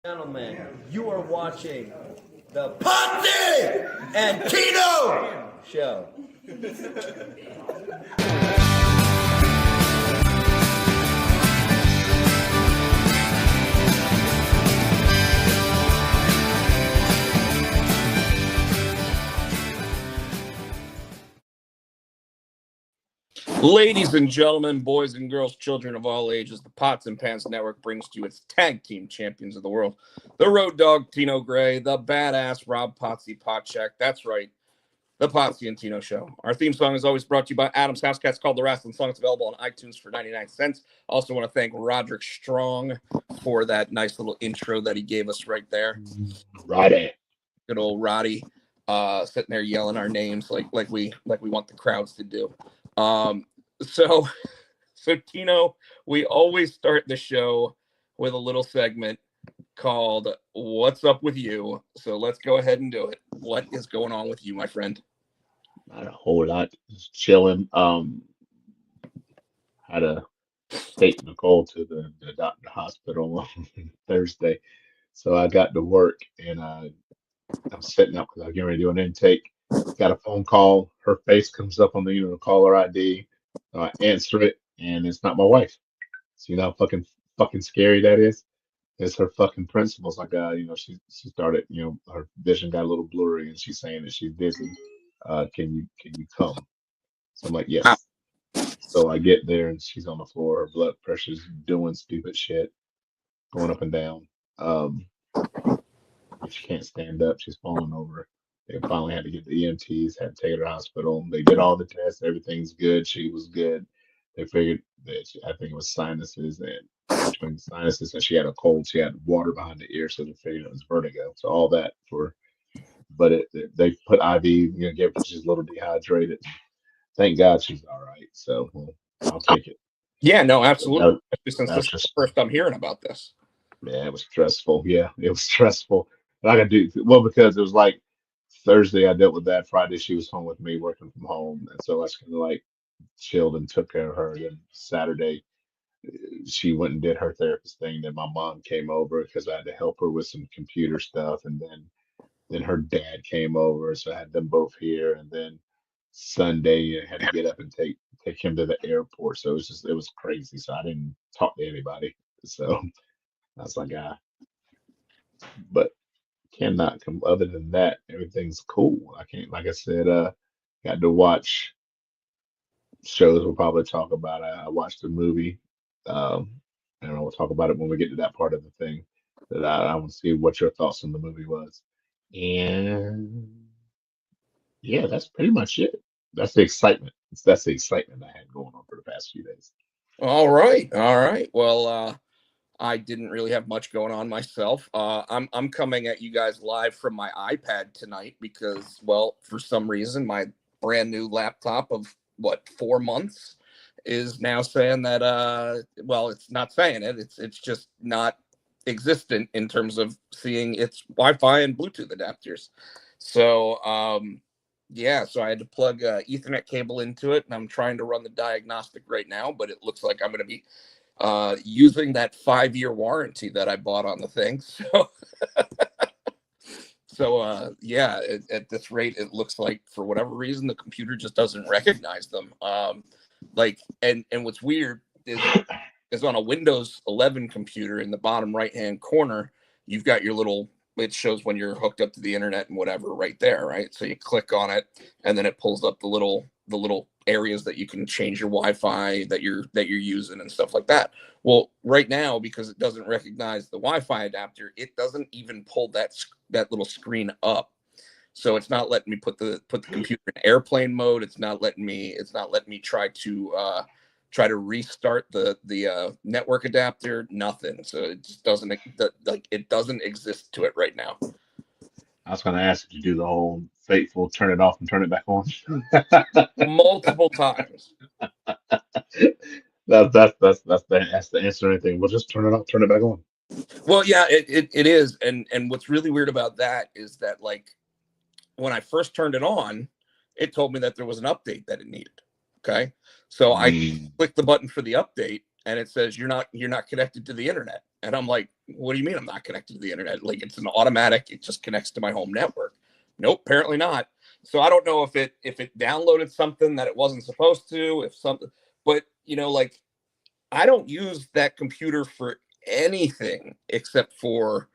Gentlemen, you are watching the Potsy and Tino show. Ladies and gentlemen, boys and girls, children of all ages, the Pots and Pants Network brings to you its tag team champions of the world, the Road Dogg Tino Gray, the badass Rob Potsy Potcheck. That's right, the Potsy and Tino Show. Our theme song is always brought to you by Adam's House Cats, called The Wrestling Song. It's available on iTunes for 99 cents. Also want to thank Roderick Strong for that nice little intro that he gave us right there. Roddy. Good old Roddy, sitting there yelling our names like we want the crowds to do. So Tino, we always start the show with a little segment called What's Up With You? So let's go ahead and do it. What is going on with you, my friend? Not a whole lot. Just chilling. Had to take Nicole to the doctor hospital on Thursday. So I got to work and I'm setting up because I'm getting ready to do an intake. Got a phone call. Her face comes up on the caller ID. So I answer it and it's not my wife. So you know how fucking scary that is? It's her fucking principal's like she started, her vision got a little blurry and she's saying that she's busy. Can you come? So I'm like, yes. So I get there and she's on the floor. Her blood pressure's doing stupid shit, going up and down. She can't stand up. She's falling over. They finally had to get the EMTs, had to take her to the hospital. They did all the tests. Everything's good. She was good. They figured that I think it was sinuses, and between the sinuses and she had a cold, she had water behind the ear, so they figured it was vertigo. So all that but they put IV, gave her, she's a little dehydrated. Thank God she's all right. So I'll take it. Yeah, no, absolutely. Since this is just the first I'm hearing about this. Yeah, it was stressful. Yeah, it was stressful. But I could do well because it was like Thursday I dealt with that. Friday she was home with me working from home, and so I just kind of like chilled and took care of her. Then Saturday she went and did her therapist thing. Then my mom came over because I had to help her with some computer stuff, and then her dad came over, so I had them both here. And then Sunday I had to get up and take him to the airport. So it was crazy. So I didn't talk to anybody. So I was like, but cannot come. Other than that, everything's cool. I can't, like I said, got to watch shows. We'll probably talk about. I watched a movie. Um, I don't know. We'll talk about it when we get to that part of the thing. That I want to see what your thoughts on the movie was. And yeah, that's pretty much it. That's the excitement. That's the excitement I had going on for the past few days. All right. Well, I didn't really have much going on myself. I'm coming at you guys live from my iPad tonight because, well, for some reason, my brand new laptop of 4 months is now saying that well, it's not saying it. It's just not existent in terms of seeing its Wi-Fi and Bluetooth adapters. So yeah, so I had to plug Ethernet cable into it, and I'm trying to run the diagnostic right now, but it looks like I'm going to be using that 5-year warranty that I bought on the thing. So yeah, at this rate, it looks like for whatever reason, the computer just doesn't recognize them. And what's weird is on a Windows 11 computer in the bottom right-hand corner, you've got your little, it shows when you're hooked up to the internet and whatever right there, right? So you click on it and then it pulls up the little areas that you can change your Wi-Fi that you're using and stuff like that. Well, right now, because it doesn't recognize the Wi-Fi adapter, it doesn't even pull that little screen up. So it's not letting me put the computer in airplane mode. It's not letting me try to restart the network adapter. Nothing. So it just doesn't exist to it right now. I was going to ask if you do the whole fateful turn it off and turn it back on. Multiple times. That's the answer to anything. We'll just turn it off, turn it back on. Well, yeah, it is. And what's really weird about that is that, like, when I first turned it on, it told me that there was an update that it needed. Okay. So I clicked the button for the update and it says you're not connected to the internet. And I'm like, what do you mean I'm not connected to the internet? Like, it's an automatic, it just connects to my home network. Nope, apparently not. So I don't know if it downloaded something that it wasn't supposed to, if something, but like, I don't use that computer for anything except for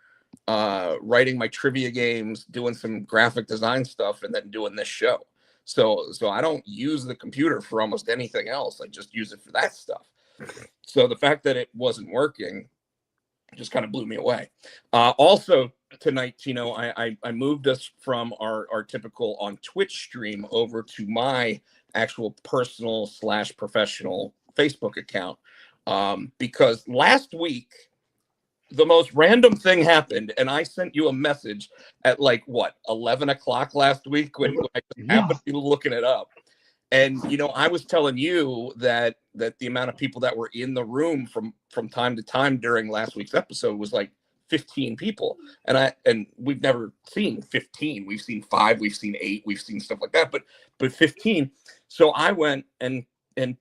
writing my trivia games, doing some graphic design stuff, and then doing this show. So I don't use the computer for almost anything else. I just use it for that stuff. So the fact that it wasn't working just kind of blew me away. Also tonight, Tino, I moved us from our typical on Twitch stream over to my actual personal / professional Facebook account, because last week the most random thing happened, and I sent you a message at like what 11 o'clock last week when I just happened to be looking it up. And I was telling you that the amount of people that were in the room from time to time during last week's episode was like 15 people, and we've never seen 15. We've seen 5, we've seen 8, we've seen stuff like that, but 15. So I went and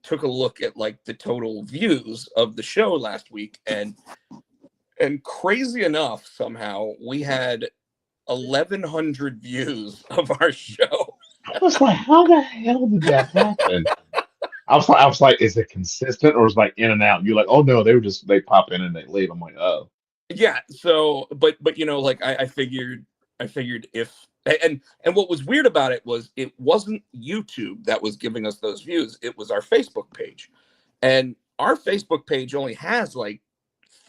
took a look at like the total views of the show last week, and crazy enough, somehow we had 1,100 views of our show. I was like, how the hell did that happen? I was like, is it consistent or is it like in and out? And you're like, oh no, they pop in and they leave. I'm like, oh. Yeah. So, but like I figured if and what was weird about it was it wasn't YouTube that was giving us those views. It was our Facebook page, and our Facebook page only has like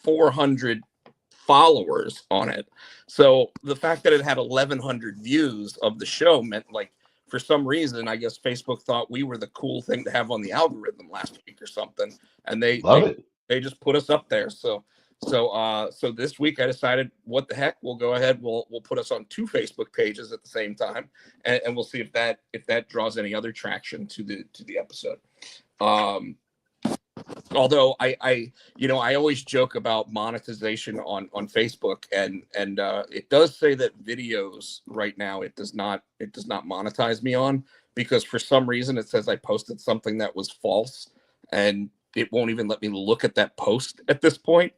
400 followers on it. So the fact that it had 1,100 views of the show meant, like, for some reason, I guess Facebook thought we were the cool thing to have on the algorithm last week or something, and they just put us up there. So this week I decided, what the heck, we'll go ahead, we'll put us on 2 Facebook pages at the same time, and we'll see if that draws any other traction to the episode. Although I always joke about monetization on Facebook, and it does say that videos right now it does not monetize me on, because for some reason it says I posted something that was false, and it won't even let me look at that post at this point.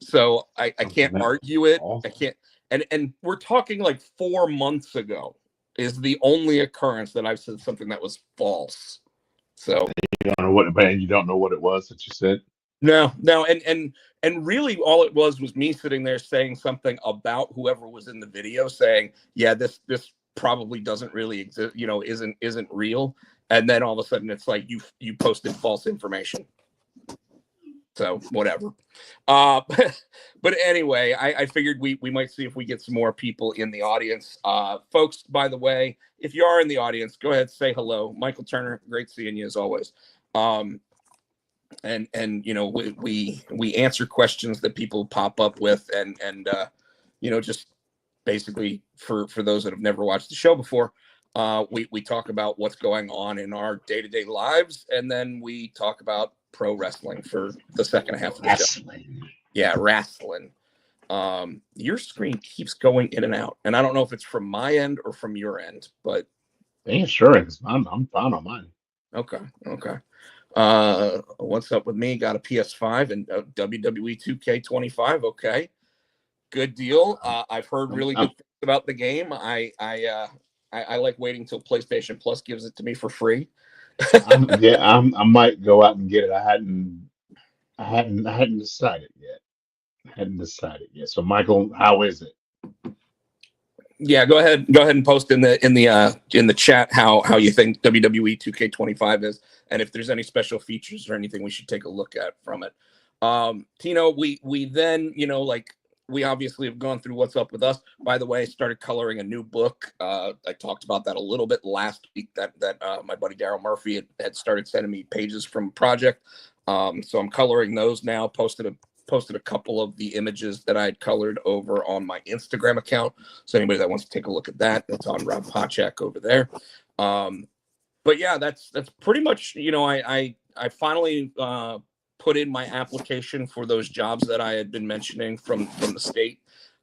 So I can't argue it. I can't. And we're talking like 4 months ago is the only occurrence that I've said something that was false. So you don't know what, and you don't know what it was that you said. No, and really all it was me sitting there saying something about whoever was in the video, saying, yeah, this probably doesn't really exist, isn't real. And then all of a sudden it's like you posted false information. So whatever. But anyway, I figured we might see if we get some more people in the audience. Folks, by the way, if you are in the audience, go ahead, say hello. Michael Turner, great seeing you as always. And we answer questions that people pop up with, and just basically for those that have never watched the show before, we talk about what's going on in our day-to-day lives, and then we talk about pro wrestling for the second half of the show. Yeah, wrestling. Your screen keeps going in and out, and I don't know if it's from my end or from your end, but ain't sure, because I'm fine on mine. Okay. What's up with me? Got a PS5 and WWE 2K25. Okay, good deal. I've heard really good things about the game. I like waiting till PlayStation Plus gives it to me for free. I might go out and get it. I hadn't decided yet. So Michael, how is it? Yeah, go ahead and post in the chat how you think WWE 2K25 is, and if there's any special features or anything we should take a look at from it. Tino, we then, we obviously have gone through what's up with us. By the way, I started coloring a new book. I talked about that a little bit last week, that my buddy Daryl Murphy had started sending me pages from a project. So I'm coloring those now. Posted a couple of the images that I had colored over on my Instagram account. So anybody that wants to take a look at that, that's on Rob Pochak over there. But yeah, that's pretty much, I finally put in my application for those jobs that I had been mentioning from the state.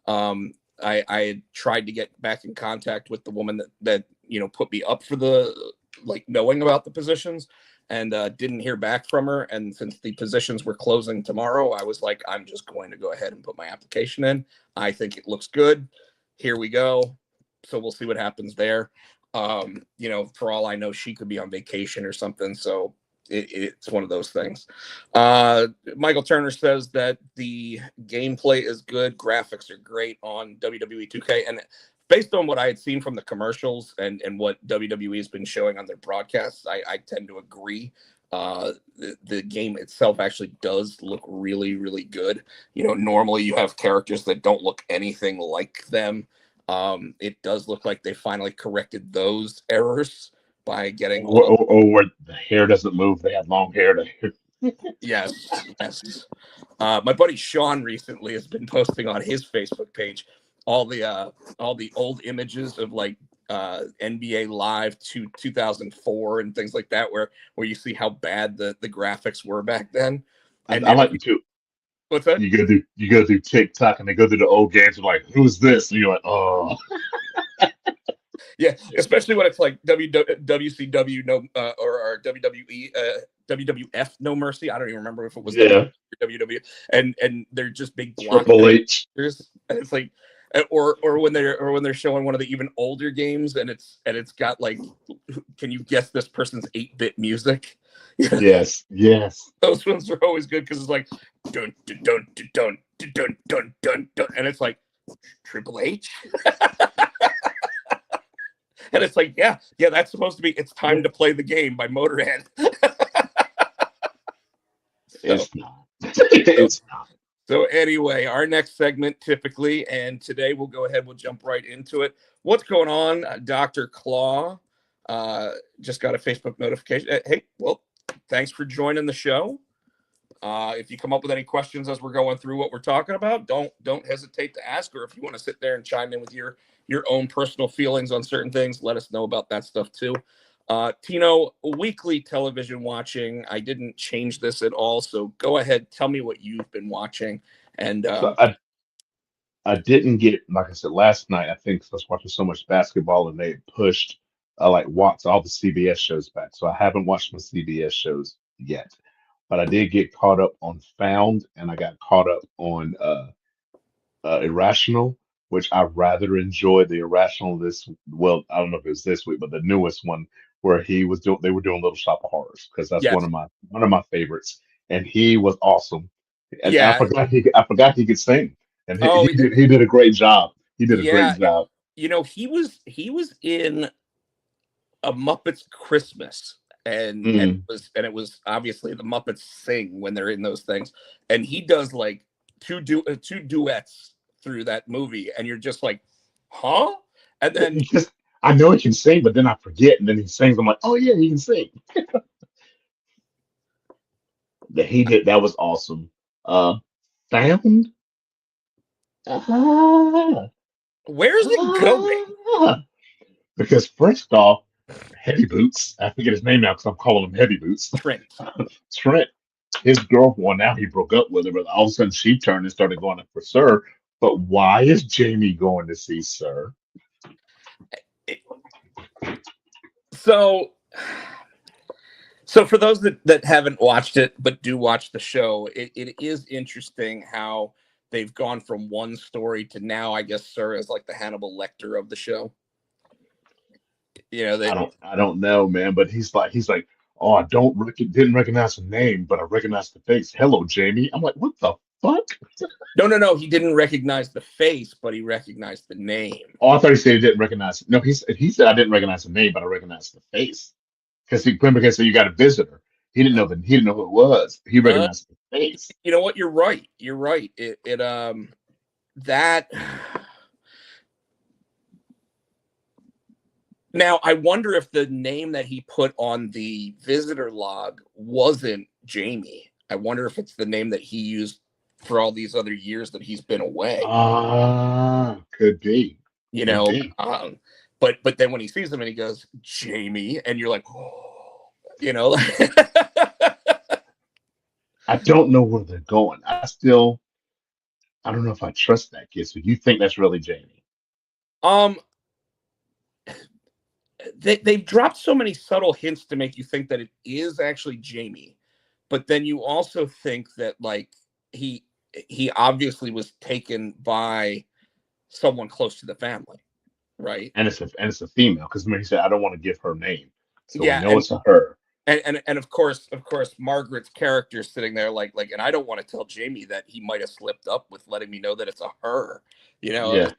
I had tried to get back in contact with the woman that put me up for the, knowing about the positions. and didn't hear back from her. And since the positions were closing tomorrow, I was like, I'm just going to go ahead and put my application in. I think it looks good. Here we go. So we'll see what happens there. For all I know, she could be on vacation or something. So it's one of those things. Michael Turner says that the gameplay is good, graphics are great on WWE 2K, and based on what I had seen from the commercials and what WWE has been showing on their broadcasts, I tend to agree. The game itself actually does look really, really good. Normally you have characters that don't look anything like them. It does look like they finally corrected those errors by getting all. Or where the hair doesn't move, they had long hair. Yes. My buddy Sean recently has been posting on his Facebook page all the old images of like NBA Live to 2004 and things like that, where you see how bad the graphics were back then. And I like you too. What's that? You go through TikTok and they go through the old games and like, who's this? And you're like, oh. Yeah, especially when it's like WCW no or WWE WWF No Mercy. I don't even remember if it was WWE, and they're just big block Triple H. and it's like, or when they're showing one of the even older games, and it's got like, can you guess this person's 8-bit music? Yes. Those ones are always good because it's like dun dun dun dun dun dun dun dun dun, and it's like Triple H. And it's like, yeah, that's supposed to be It's Time to Play the Game by Motorhead. It's not. It's not. So anyway, our next segment typically, and today we'll jump right into it. What's going on, Dr. Claw? Just got a Facebook notification. Hey, well, thanks for joining the show. If you come up with any questions as we're going through what we're talking about, don't hesitate to ask, or if you want to sit there and chime in with your own personal feelings on certain things, let us know about that stuff too. Tino, weekly television watching. I didn't change this at all, so go ahead, tell me what you've been watching. And So I didn't get, like I said last night, I think I was watching so much basketball and they pushed like watch all the CBS shows back. So I haven't watched my CBS shows yet. But I did get caught up on Found and I got caught up on Irrational, which I rather enjoyed the Irrational well, I don't know if it was this week, but the newest one where they were doing Little Shop of Horrors because that's yes, one of my favorites, and he was awesome. And yeah. I forgot he could sing, and Oh, he did a great job. He did a yeah. great job. He was in A Muppets Christmas, and Mm. it was obviously the Muppets sing when they're in those things, and he does like two duets through that movie, and you're just like, huh? And then Because I know he can sing, but then I forget, and then he sings. I'm like, oh yeah, he can sing. That he did that was awesome. Found. Ah, where's it going? ah. Because first off, Heavy Boots, I forget his name now because I'm calling him Heavy Boots. Trent. Trent, his girlfriend, well, now he broke up with her, but all of a sudden she turned and started going up for Sir. But why is Jamie going to see Sir? So for those that haven't watched it but do watch the show, it is interesting how they've gone from one story to now, I guess Sir is like the Hannibal Lecter of the show. I don't know, man, but he's like, oh, didn't recognize the name, but I recognize the face. Hello, Jamie. I'm like, what the fuck? No, he didn't recognize the face, but he recognized the name. Oh, I thought he said he didn't recognize it. No, he said I didn't recognize the name, but I recognized the face. Because you got a visitor. He didn't know who it was. He recognized the face. You know what? You're right. That. Now, I wonder if the name that he put on the visitor log wasn't Jamie. I wonder if it's the name that he used for all these other years that he's been away. Could be. But then when he sees him and he goes, Jamie, and you're like, oh, I don't know where they're going. I don't know if I trust that kid. So you think that's really Jamie? they've dropped so many subtle hints to make you think that it is actually Jamie, but then you also think that like he he obviously was taken by someone close to the family, right? And it's a female because he said I don't want to give her name, so we Yeah, know it's a her. and of course Margaret's character sitting there like and I don't want to tell Jamie that he might have slipped up with letting me know that it's a her, you know. Yeah,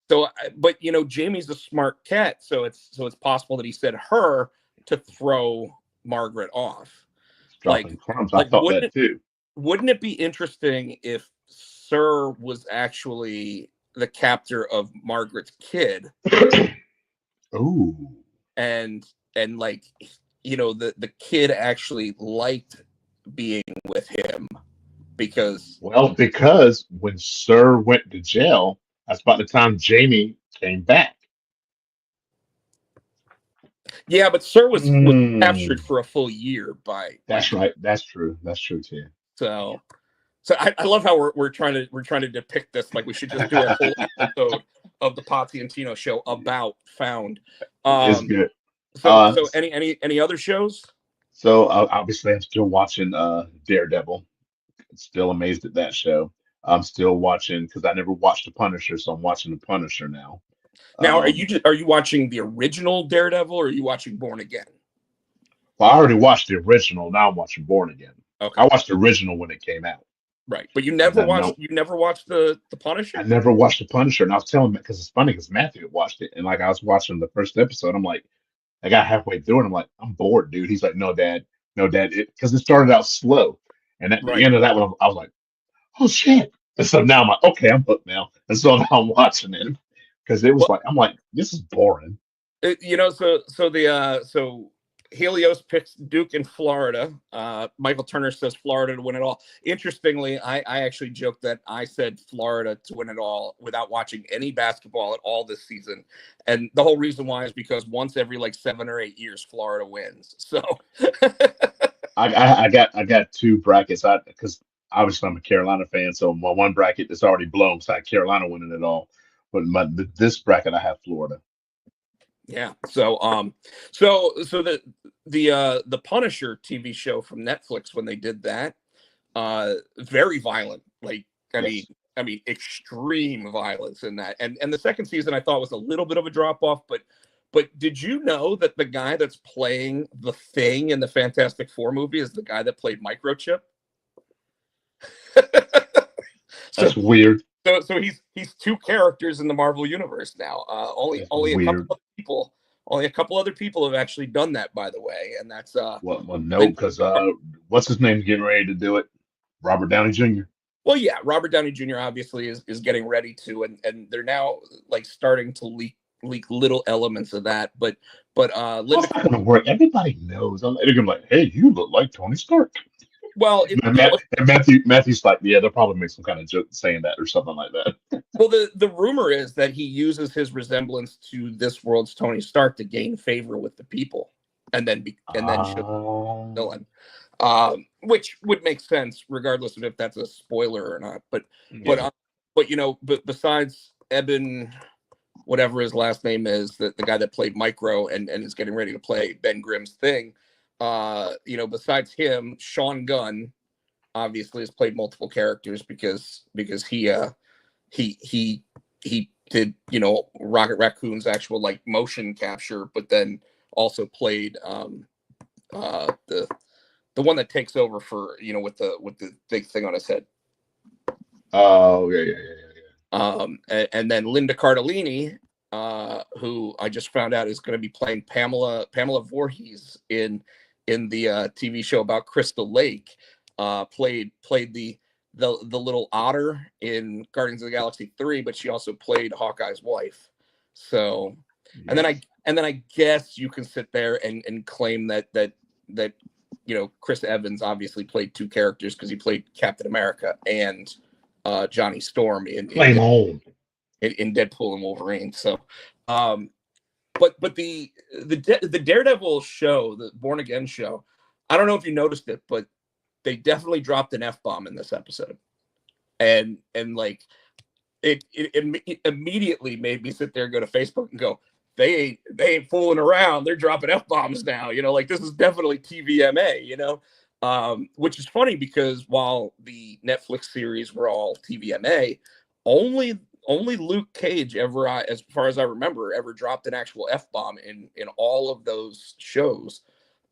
So but you know Jamie's a smart cat, so it's possible that he said her to throw Margaret off. it's Like dropping crumbs. I like thought that too. wouldn't it be interesting if Sir was actually the captor of Margaret's kid Ooh. and like you know the kid actually liked being with him because Well, because when Sir went to jail, that's about the time Jamie came back. yeah, but Sir was captured Mm, for a full year by that's right. That's true. That's true too. so I love how we're trying to depict this like we should just do a whole episode of the Potsy and Tino show about Found. It's Um, good. so Uh, any other shows? so obviously I'm still watching Daredevil. Still amazed at that show. I'm still watching because I never watched The Punisher, so I'm watching The Punisher now. Now, Um, are you watching the original Daredevil or are you watching Born Again? well, I already watched the original. Now I'm watching Born Again. I Okay, watched the original when it came out, right. But and then no, you never watched the I Punisher? never watched The Punisher. And I was telling him because it's funny because Matthew had watched it, and like I was watching the first episode, I'm like, I got halfway through, and I'm like, I'm bored, dude. He's like, no, dad, because it started out slow, and at the Right. end of that one, I was like, oh shit. And so now I'm like, okay, I'm hooked now, and so now I'm watching it because it was Well, like, I'm like, this is boring. you know, so Helios picks Duke in Florida. Michael Turner says Florida to win it all. Interestingly, I actually joked that I said Florida to win it all without watching any basketball at all this season, and the whole reason why is because once every like 7 or 8 years, Florida wins. So I got two brackets. I because obviously I'm a Carolina fan, so my one bracket is already blown. So I had Carolina winning it all, but this bracket I have Florida. yeah. So the Punisher TV show from Netflix when they did that, very violent. Like I mean, Yes. extreme violence in that. And the second season I thought was a little bit of a drop off, but did you know that the guy that's playing the Thing in the Fantastic Four movie is the guy that played Microchip? so That's weird. so he's two characters in the Marvel universe now. That's Only a couple weird. of people only a couple other people have actually done that, by the way, and that's Well, no, Linda. because what's his name's getting ready to do it? Robert Downey Jr. Well, yeah, Robert Downey Jr. obviously is getting ready to, and they're now like starting to leak little elements of that, but Linda. How's that going to work? Everybody knows. They're gonna be like, hey, you look like Tony Stark. Well, And, Matthew's like, yeah, they'll probably make some kind of joke saying that or something like that. well, the rumor is that he uses his resemblance to this world's Tony Stark to gain favor with the people, and then show the Um, villain, which would make sense regardless of if that's a spoiler or not. But yeah. but you know, but besides Eben, whatever his last name is, the guy that played Micro and is getting ready to play Ben Grimm's Thing, you know, besides him, Sean Gunn obviously has played multiple characters because he did, you know, Rocket Raccoon's actual like motion capture, but then also played the one that takes over for, you know, with the big thing on his head. Oh, yeah. And then Linda Cardellini, who I just found out is going to be playing Pamela Voorhees in the TV show about Crystal Lake. Played the little otter in Guardians of the Galaxy 3, but she also played Hawkeye's wife. So, Yes. and then I guess you can sit there and claim that you know Chris Evans obviously played two characters because he played Captain America and Johnny Storm Flame on. in Deadpool and Wolverine. So, um, but the Daredevil show, the Born Again show, I don't know if you noticed it, but they definitely dropped an F-bomb in this episode, and like it immediately made me sit there and go to Facebook and go, they ain't fooling around. They're dropping F-bombs now. Like this is definitely TVMA. Which is funny because while the Netflix series were all TVMA, only Luke Cage ever, as far as I remember, ever dropped an actual F-bomb in all of those shows.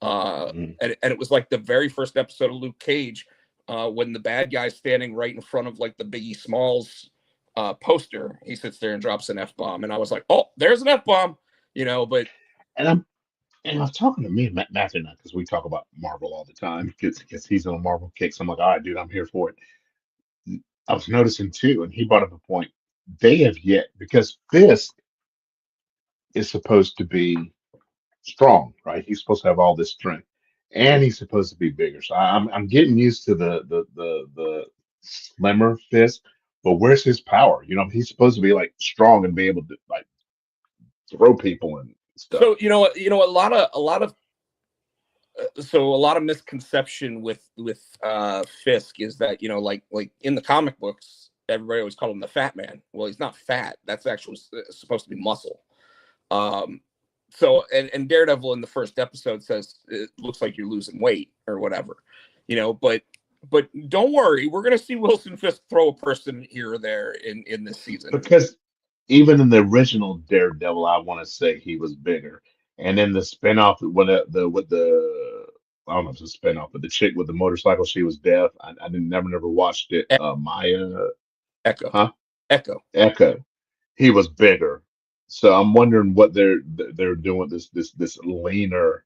And it was like the very first episode of Luke Cage, when the bad guy's standing right in front of like the Biggie Smalls poster. He sits there and drops an F-bomb, and I was like, oh, there's an F-bomb. But and I'm talking to me and Matthew now because we talk about Marvel all the time because he's on a Marvel kick. So I'm like, all right, dude, I'm here for it. I was noticing too, and he brought up a point. They have yet because Fisk is supposed to be strong, right? He's supposed to have all this strength, and he's supposed to be bigger. So I'm getting used to the slimmer Fisk, but where's his power? He's supposed to be like strong and be able to like throw people and stuff. so a lot of misconception with Fisk is that like in the comic books everybody always called him the fat man. Well, he's not fat. That's actually supposed to be muscle. So and Daredevil in the first episode says it looks like you're losing weight or whatever, but don't worry, we're gonna see Wilson Fisk throw a person here or there in this season. Because even in the original Daredevil, I want to say he was bigger, and in the spinoff, when the with the I don't know if it's a spinoff, but the chick with the motorcycle, she was deaf. I didn't never watched it. Maya, Echo, huh? Echo. Echo. He was bigger, so I'm wondering what they're doing with this leaner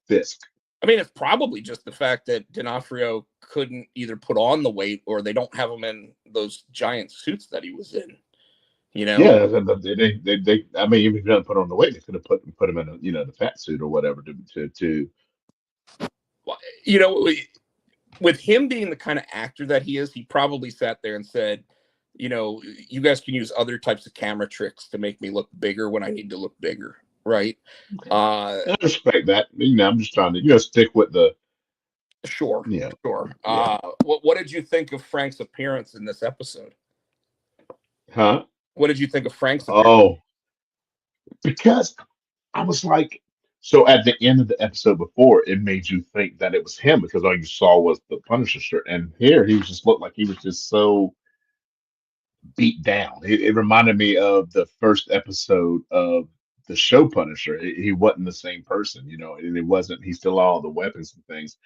Fisk. I mean, it's probably just the fact that D'Onofrio couldn't either put on the weight or they don't have him in those giant suits that he was in. Yeah, they I mean, even if he doesn't put on the weight, they could have put him in the fat suit or whatever to you know, with him being the kind of actor that he is, he probably sat there and said, you guys can use other types of camera tricks to make me look bigger when I need to look bigger, right? Okay. I respect that. I'm just trying to stick with the Sure. yeah Sure. yeah What did you think of Frank's appearance in this episode? huh What did you think of Frank's appearance? oh because I was like, so at the end of the episode before, it made you think that it was him because all you saw was the Punisher shirt, and here he just looked like he was just so beat down. It reminded me of the first episode of the show Punisher. He wasn't the same person, and it wasn't. He still had all the weapons and things.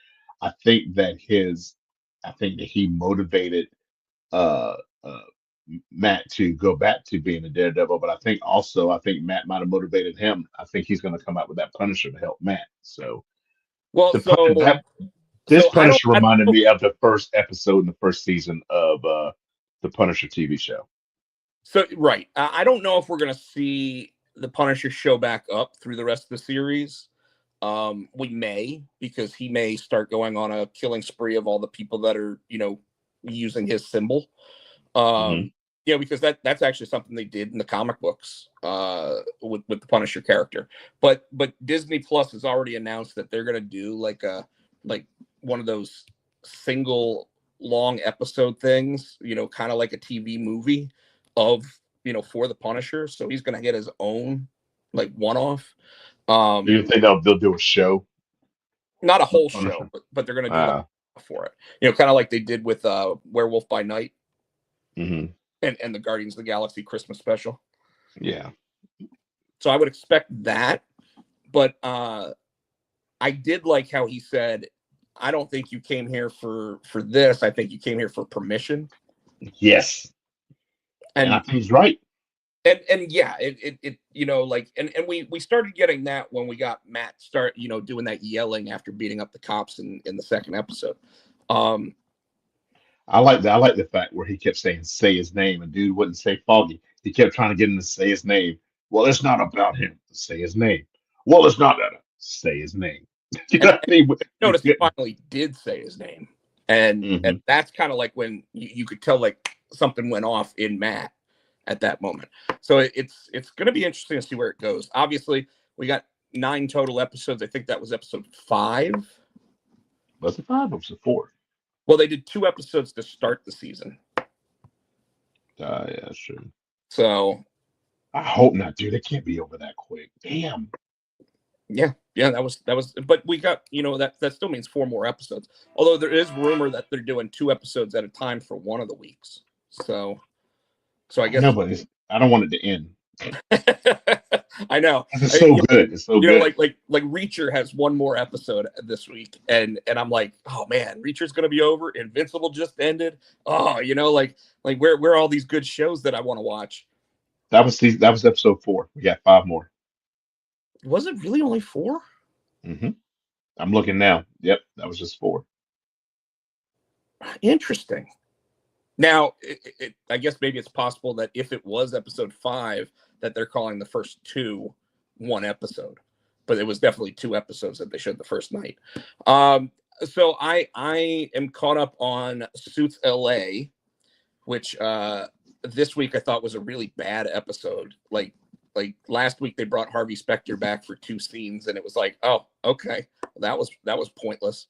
I think that he motivated uh, uh, Matt to go back to being a daredevil, but I think Matt might have motivated him. I think he's going to come out with that Punisher to help Matt. So Well, the that this so Punisher I don't reminded know. me of the first episode in the first season of the Punisher TV show. So right, I don't know if we're gonna see the Punisher show back up through the rest of the series. We may, because he may start going on a killing spree of all the people that are using his symbol. Hmm. Because that's actually something they did in the comic books with the Punisher character. But Disney Plus has already announced that they're gonna do like one of those single long episode things, kind of like a TV movie of for the Punisher. So he's gonna get his own like one off. Do you think they'll do a show Not a with whole show, Punisher? but they're gonna do like Uh, for it. Kind of like they did with Werewolf by Night hmm. and the Guardians of the Galaxy Christmas special. Yeah. So I would expect that. But I did like how he said, I don't think you came here for this. I think you came here for permission. Yes. And I And think he's right. and yeah, it like and we started getting that when we got Matt start doing that yelling after beating up the cops in the second episode. Um I like that. I like the fact where he kept saying "say his name" and dude wouldn't say Foggy. He kept trying to get him to say his name. Well, it's not about him. Say his name. Well, it's not that. Say his name. You and, know, he notice he couldn't. finally did say his name. And Hmm. that's kind of like when you could tell like something went off in Matt at that moment. So it's going to be interesting to see where it goes. Obviously, we got 9 total episodes. I think that was episode 5. Was it 5 or was it 4? Well, they did 2 episodes to start the season. Yeah, sure. So I hope not, dude. It can't be over that quick. Damn. Yeah, that was. But we got that still means 4 more episodes. Although there is rumor that they're doing 2 episodes at a time for one of the weeks. So I I know, guess but I don't want it to end. I know. It's so good. It's so good. Like Reacher has one more episode this week, and I'm like, oh man, Reacher's gonna be over. Invincible just ended. Oh, like where are all these good shows that I want to watch? That was episode 4. We got 5 more. Was it really only 4? hmm I'm looking now. Yep, that was just 4. Interesting. Now, I guess maybe it's possible that if it was episode 5, that they're calling the first 2 one episode, but it was definitely 2 episodes that they showed the first night. So I am caught up on Suits LA, which this week I thought was a really bad episode. Like last week they brought Harvey Specter back for 2 scenes, and it was like, oh, okay, that was pointless.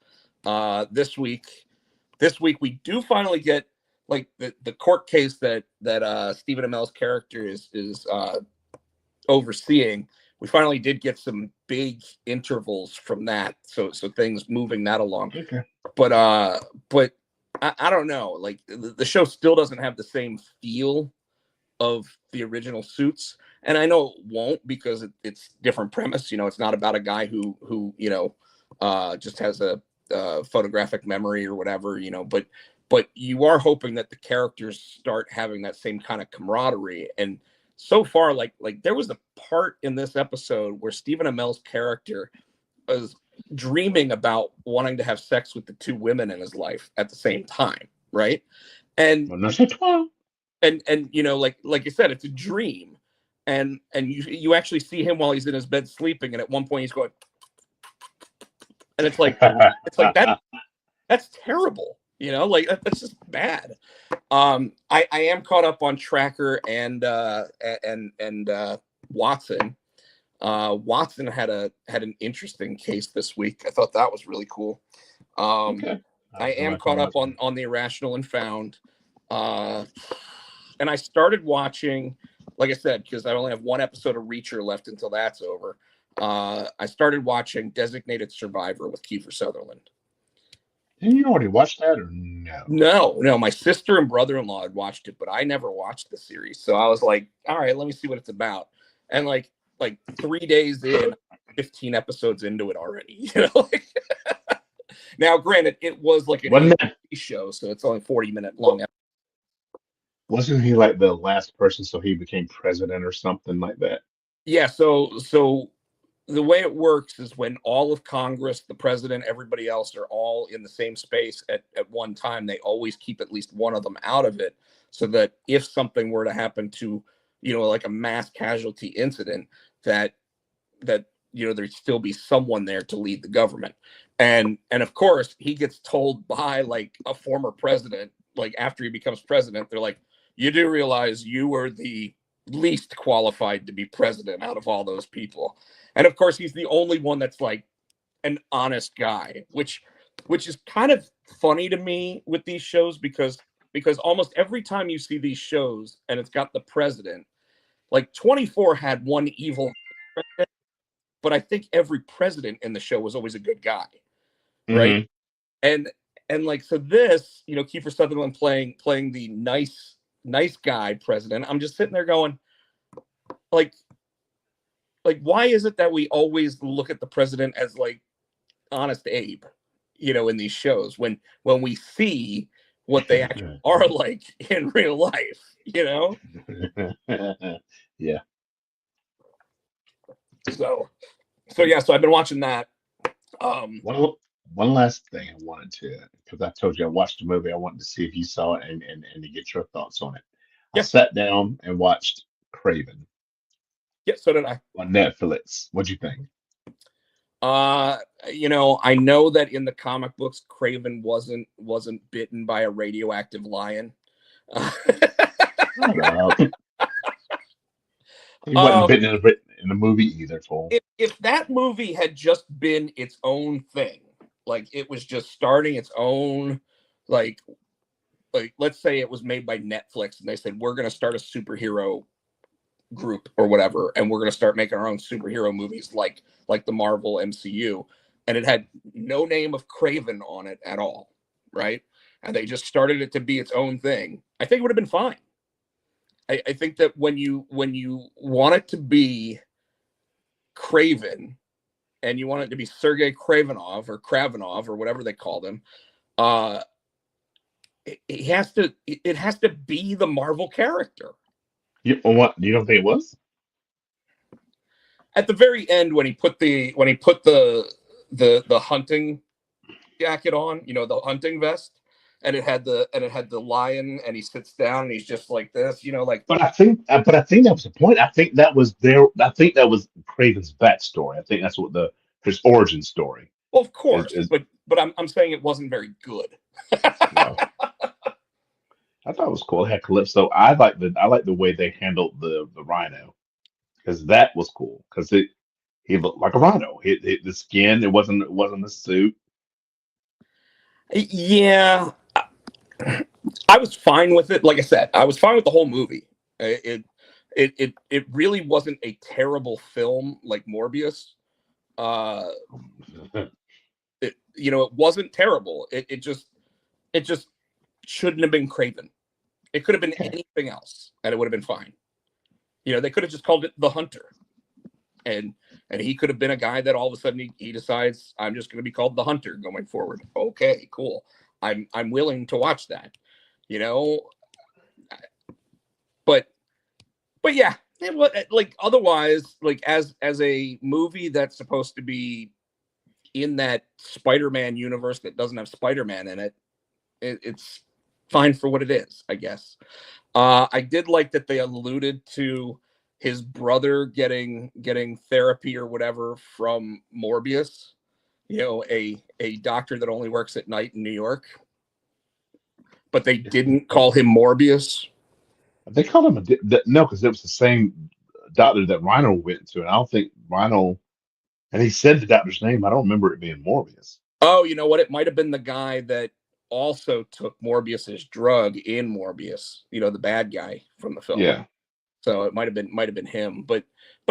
This week we do finally get like the court case that Stephen Amell's character is overseeing. We finally did get some big intervals from that, so things moving that along. Okay. But I don't know. Like the show still doesn't have the same feel of the original Suits, and I know it won't because it's different premise. It's not about a guy who just has a photographic memory or whatever. But you are hoping that the characters start having that same kind of camaraderie. And so far, like there was a part in this episode where Stephen Amell's character was dreaming about wanting to have sex with the 2 women in his life at the same time, right? And Well, that's a 12. and like I said, it's a dream, and you actually see him while he's in his bed sleeping, and at one point he's going, and it's like that's terrible. Like that's just bad. I am caught up on Tracker and Watson. Watson had an interesting case this week. I thought that was really cool. Okay. I am caught up on the Irrational and Found. And I started watching, like I said, because I only have 1 episode of Reacher left until that's over. I started watching Designated Survivor with Kiefer Sutherland. Didn't you already watch that or no? No. My sister and brother-in-law had watched it, but I never watched the series. So I was like, all right, let me see what it's about. And like 3 days in, 15 episodes into it already. Now, granted, it was like an ABC show, so it's only 40-minute long. Wasn't he like the last person, so he became president or something like that? Yeah. So the way it works is when all of Congress, the president, everybody else are all in the same space at one time, they always keep at least one of them out of it, so that if something were to happen to, like a mass casualty incident, that there'd still be someone there to lead the government. And of course, he gets told by like a former president, like after he becomes president, they're like, you do realize you were the least qualified to be president out of all those people. And of course, he's the only one that's like an honest guy, which is kind of funny to me with these shows because almost every time you see these shows and it's got the president, like 24 had one evil president, but I think every president in the show was always a good guy, right? Mm-hmm. And like, so this, Kiefer Sutherland playing the nice guy president. I'm just sitting there going, like why is it that we always look at the president as like Honest Abe, in these shows when we see what they actually are like in real life, Yeah. So yeah, so I've been watching that. One last thing I wanted to, because I told you I watched the movie, I wanted to see if you saw it and to get your thoughts on it. I sat down and watched Craven. Yeah, so did I. On Netflix. What'd you think? I know that in the comic books, Craven wasn't bitten by a radioactive lion. He wasn't bitten in the movie either, Paul. If that movie had just been its own thing, like it was just starting its own, like let's say it was made by Netflix and they said, we're going to start a superhero group or whatever, and we're going to start making our own superhero movies like the Marvel MCU. And it had no name of Craven on it at all, right? And they just started it to be its own thing. I think it would have been fine. I think that when you want it to be Craven and you want it to be Sergei Kravenov or whatever they called him, uh, it has to be the Marvel character. What you don't think it was? At the very end, when he put the hunting jacket on, the hunting vest, and it had the lion, and he sits down and he's just like this, like. But I think that was the point. I think that was there. I think that was Craven's backstory. I think that's what his origin story Well, of is. course, but I'm saying it wasn't very good. No, I thought it was cool. It had Calypso. I like the way they handled the Rhino because that was cool because he looked like a rhino. The skin. It wasn't the suit. Yeah, I was fine with it. Like I said, I was fine with the whole movie. It really wasn't a terrible film like Morbius. Uh, it wasn't terrible. It just shouldn't have been Craven. It could have been Okay. anything else, and it would have been fine. They could have just called it the Hunter, and he could have been a guy that all of a sudden he decides I'm just going to be called the Hunter going forward. Okay, cool. I'm willing to watch that. You know, but yeah, like otherwise, like as a movie that's supposed to be in that Spider-Man universe that doesn't have Spider-Man in it, it's fine for what it is, I guess. I did like that they alluded to his brother getting therapy or whatever from Morbius, a doctor that only works at night in New York. But they didn't call him Morbius. They called him no, because it was the same doctor that Rhino went to, and I don't think Rhino. And he said the doctor's name. I don't remember it being Morbius. Oh, you know what? It might have been the guy that also took Morbius's drug in Morbius. The bad guy from the film. Yeah. So it might have been him. But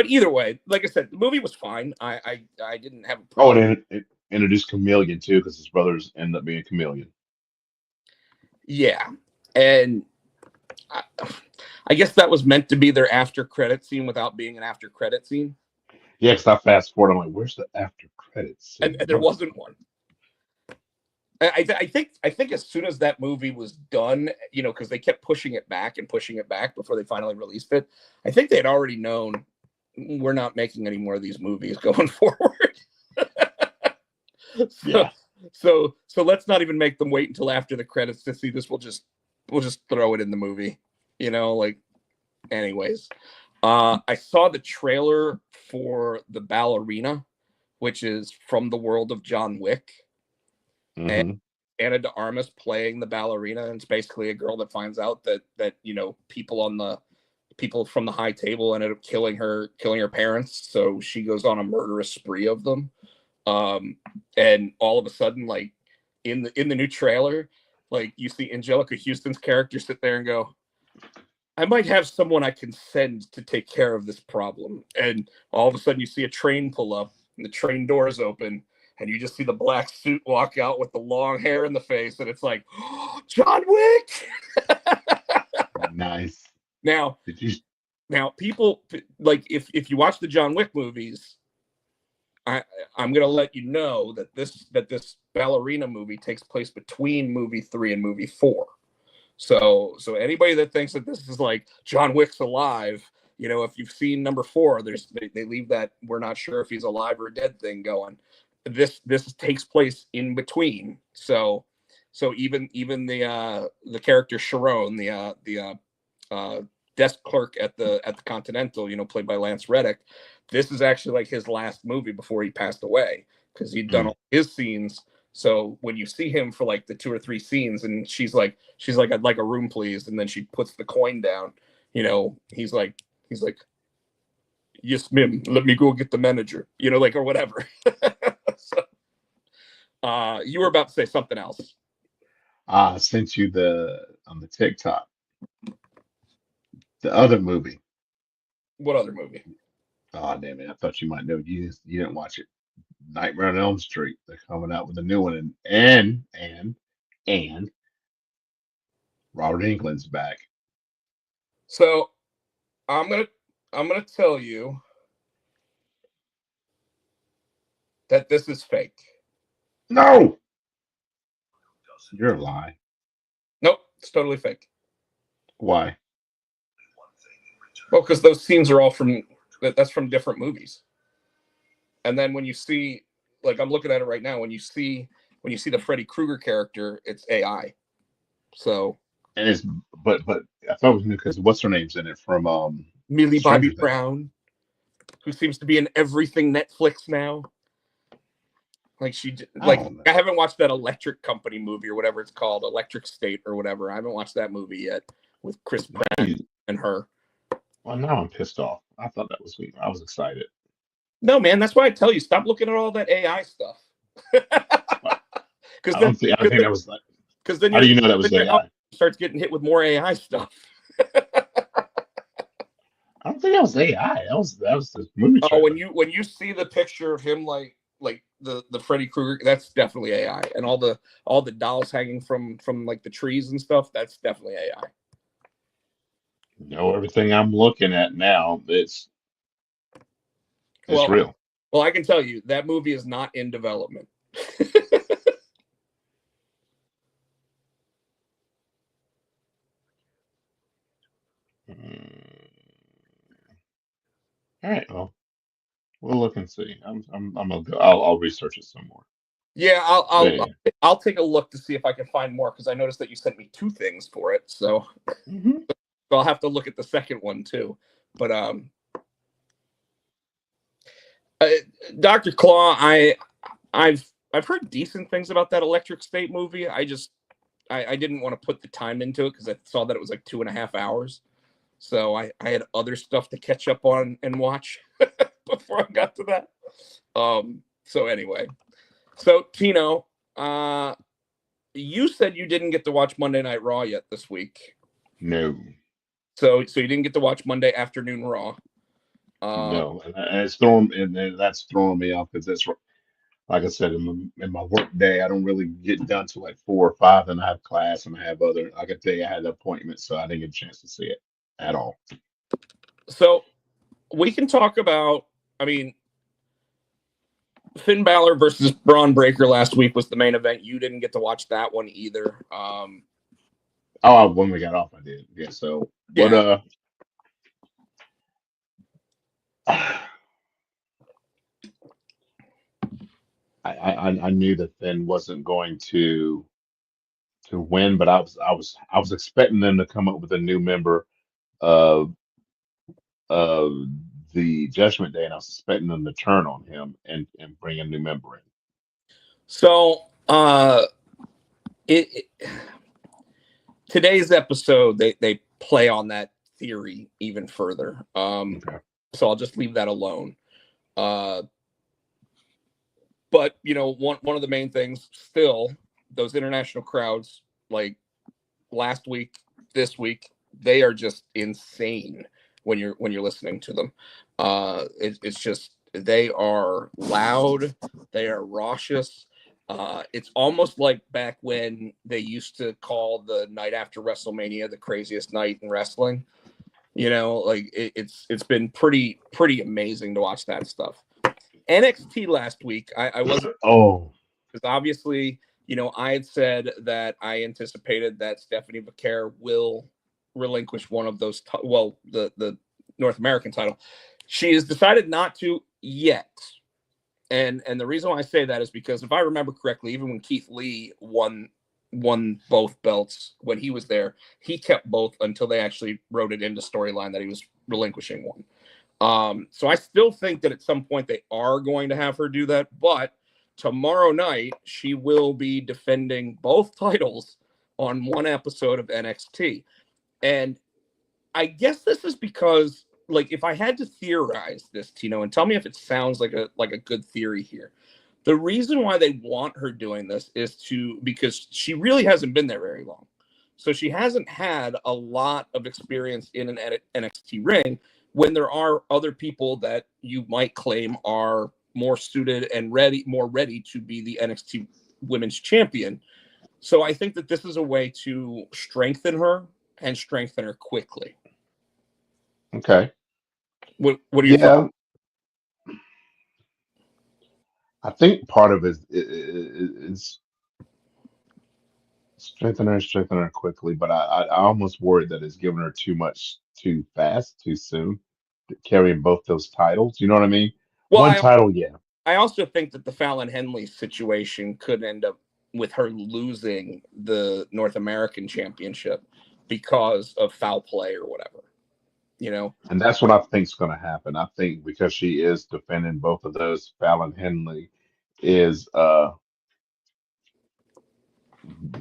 either way, like I said, the movie was fine. I didn't have a Oh, problem. and it introduced Chameleon too, because his brothers end up being Chameleon. Yeah, and I guess that was meant to be their after credit scene without being an after credit scene. Yeah, because I fast forward, I'm like, where's the after credits And scene? there wasn't one. I think as soon as that movie was done, because they kept pushing it back and pushing it back before they finally released it. I think they had already known we're not making any more of these movies going forward. so, Yeah. so let's not even make them wait until after the credits to see this. We'll just throw it in the movie. Like, anyways. I saw the trailer for the ballerina, which is from the world of John Wick. And Hmm. Anna de Armas playing the ballerina, and it's basically a girl that finds out that people from the high table ended up killing her parents, so she goes on a murderous spree of them. And all of a sudden, like in the new trailer, like you see Angelica Houston's character sit there and go, I might have someone I can send to take care of this problem. And all of a sudden you see a train pull up and the train doors open and you just see the black suit walk out with the long hair in the face. And it's like, oh, John Wick. Nice. Now, Did you? people like if you watch the John Wick movies, I'm gonna let you know that this ballerina movie takes place between movie 3 and movie 4. So anybody that thinks that this is like John Wick's alive, if you've seen number 4, they leave that we're not sure if he's alive or dead thing going. This takes place in between. So even the character Sharon, the desk clerk at the Continental, played by Lance Reddick, this is actually like his last movie before he passed away because he'd done all his scenes. So when you see him for like the 2 or 3 scenes, and she's like, I'd like a room, please, and then she puts the coin down, he's like, yes, ma'am, let me go get the manager, like, or whatever. So, you were about to say something else. I sent you on the TikTok the other movie. What other movie? Oh damn it! I thought you might know. You didn't watch it. Nightmare on Elm Street. They're coming out with a new one, and Robert Englund's back. So I'm gonna tell you that this is fake. No, you're a lie. Nope, it's totally fake. Why? Well, because those scenes are all that's from different movies. And then when you see, like I'm looking at it right now, when you see the Freddy Krueger character, it's AI. So And it's but I thought it was new because what's her name's in it from Millie Bobby Stranger Things. Brown, who seems to be in everything Netflix now. Like I haven't watched that Electric Company movie or whatever it's called, Electric State or whatever. I haven't watched that movie yet with Chris Pratt and her. Well, now I'm pissed off. I thought that was sweet. I was excited. No, man, that's why I tell you, stop looking at all that AI stuff. I don't think that was like. Because then how do you know that was AI? Starts getting hit with more AI stuff. I don't think that was AI. That was the movie. Oh, when you see the picture of him like the Freddy Krueger, that's definitely AI, and all the dolls hanging from like the trees and stuff, that's definitely AI. No, everything I'm looking at now, it's real. Well, I can tell you that movie is not in development. All right, well, we'll look and see. I'm gonna go. I'll research it some more. Yeah, I'll take a look to see if I can find more because I noticed that you sent me 2 things for it, so I'll have to look at the second one too. But Dr. Claw, I've heard decent things about that Electric State movie. I didn't want to put the time into it because I saw that it was like 2.5 hours. So I had other stuff to catch up on and watch before I got to that. So anyway, so Tino, you said you didn't get to watch Monday Night Raw yet this week. No. So you didn't get to watch Monday Afternoon Raw. No, and it's that's throwing me off because that's like I said in my work day, I don't really get done till like 4 or 5, and I have class and I have other. I could tell you I had an appointment, so I didn't get a chance to see it at all. So we can talk about. I mean, Finn Balor versus Braun Breaker last week was the main event. You didn't get to watch that one either. When we got off, I did. Yeah. So, but I knew that Finn wasn't going to win, but I was expecting them to come up with a new member of the Judgment Day, and I was expecting them to turn on him and bring a new member in. So today's episode they play on that theory even further. Okay. So I'll just leave that alone. But one of the main things still, those international crowds, like last week, this week, they are just insane when you're listening to them. It's just, they are loud, they are raucous. It's almost like back when they used to call the night after WrestleMania the craziest night in wrestling. Like it's been pretty amazing to watch that stuff. NXT last week, I wasn't. Because obviously, I had said that I anticipated that Stephanie McCare will relinquish one of those. The North American title. She has decided not to yet. And the reason why I say that is because if I remember correctly, even when Keith Lee won both belts when he was there, he kept both until they actually wrote it into storyline that he was relinquishing one. So I still think that at some point they are going to have her do that, but tomorrow night she will be defending both titles on one episode of NXT. And I guess this is because, like, if I had to theorize this, Tino, and tell me if it sounds like a good theory here. The reason why they want her doing this is because she really hasn't been there very long. So she hasn't had a lot of experience in an NXT ring, when there are other people that you might claim are more suited and more ready to be the NXT Women's Champion. So I think that this is a way to strengthen her and strengthen her quickly. Okay. What are your thoughts? Yeah, I think part of it is strengthen her quickly, but I almost worried that it's giving her too much too fast, too soon, carrying both those titles. You know what I mean? Well, One title, yeah. I also think that the Fallon Henley situation could end up with her losing the North American Championship because of foul play or whatever. You know, And that's what I think is going to happen. I think because she is defending both of those, Fallon Henley is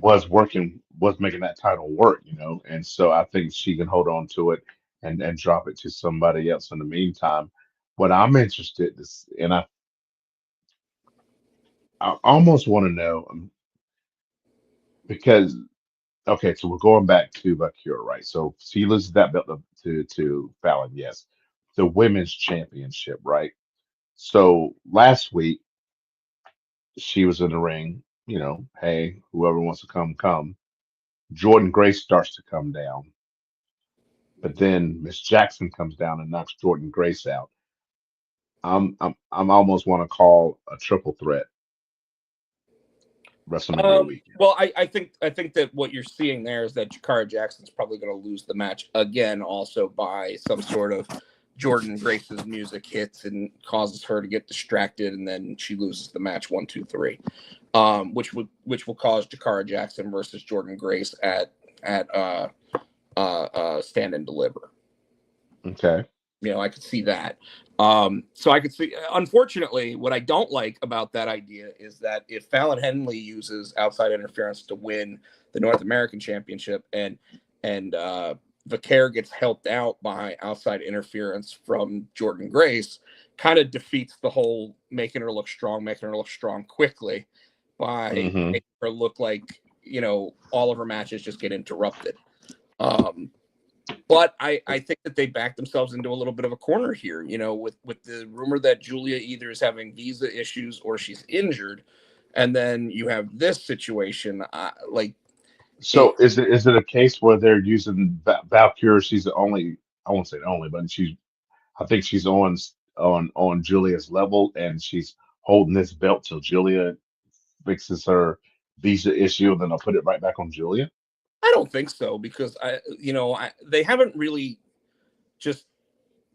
was making that title work, you know, and so I think she can hold on to it and drop it to somebody else in the meantime. What I'm interested is, and I almost want to know because okay, so we're going back to Bakura, right? So she loses that belt to Fallon, yes, the women's championship, right? So last week she was in the ring, you know, hey, whoever wants to come, come. Jordan Grace starts to come down. But then Miss Jackson comes down and knocks Jordan Grace out. I'm almost want to call a triple threat WrestleMania weekend. well, I think that what you're seeing there is that Jakara Jackson's probably going to lose the match again, also by some sort of Jordan Grace's music hits and causes her to get distracted, and then she loses the match 1, 2, 3, which will cause Jakara Jackson versus Jordan Grace at Stand and Deliver. Okay. You know, I could see that. So I could see, unfortunately, what I don't like about that idea is that if Fallon Henley uses outside interference to win the North American Championship and Vaquer gets helped out by outside interference from Jordan Grace, kind of defeats the whole making her look strong quickly by Hmm. making her look like, you know, all of her matches just get interrupted. Um, but I think that they backed themselves into a little bit of a corner here, you know, with the rumor that Julia either is having visa issues or she's injured. And then you have this situation, like it, So is it a case where they're using Valkyrie? She's the only, I won't say the only, but she's I think she's on Julia's level, and she's holding this belt till Julia fixes her visa issue, and then I'll put it right back on Julia. I don't think so because they haven't really just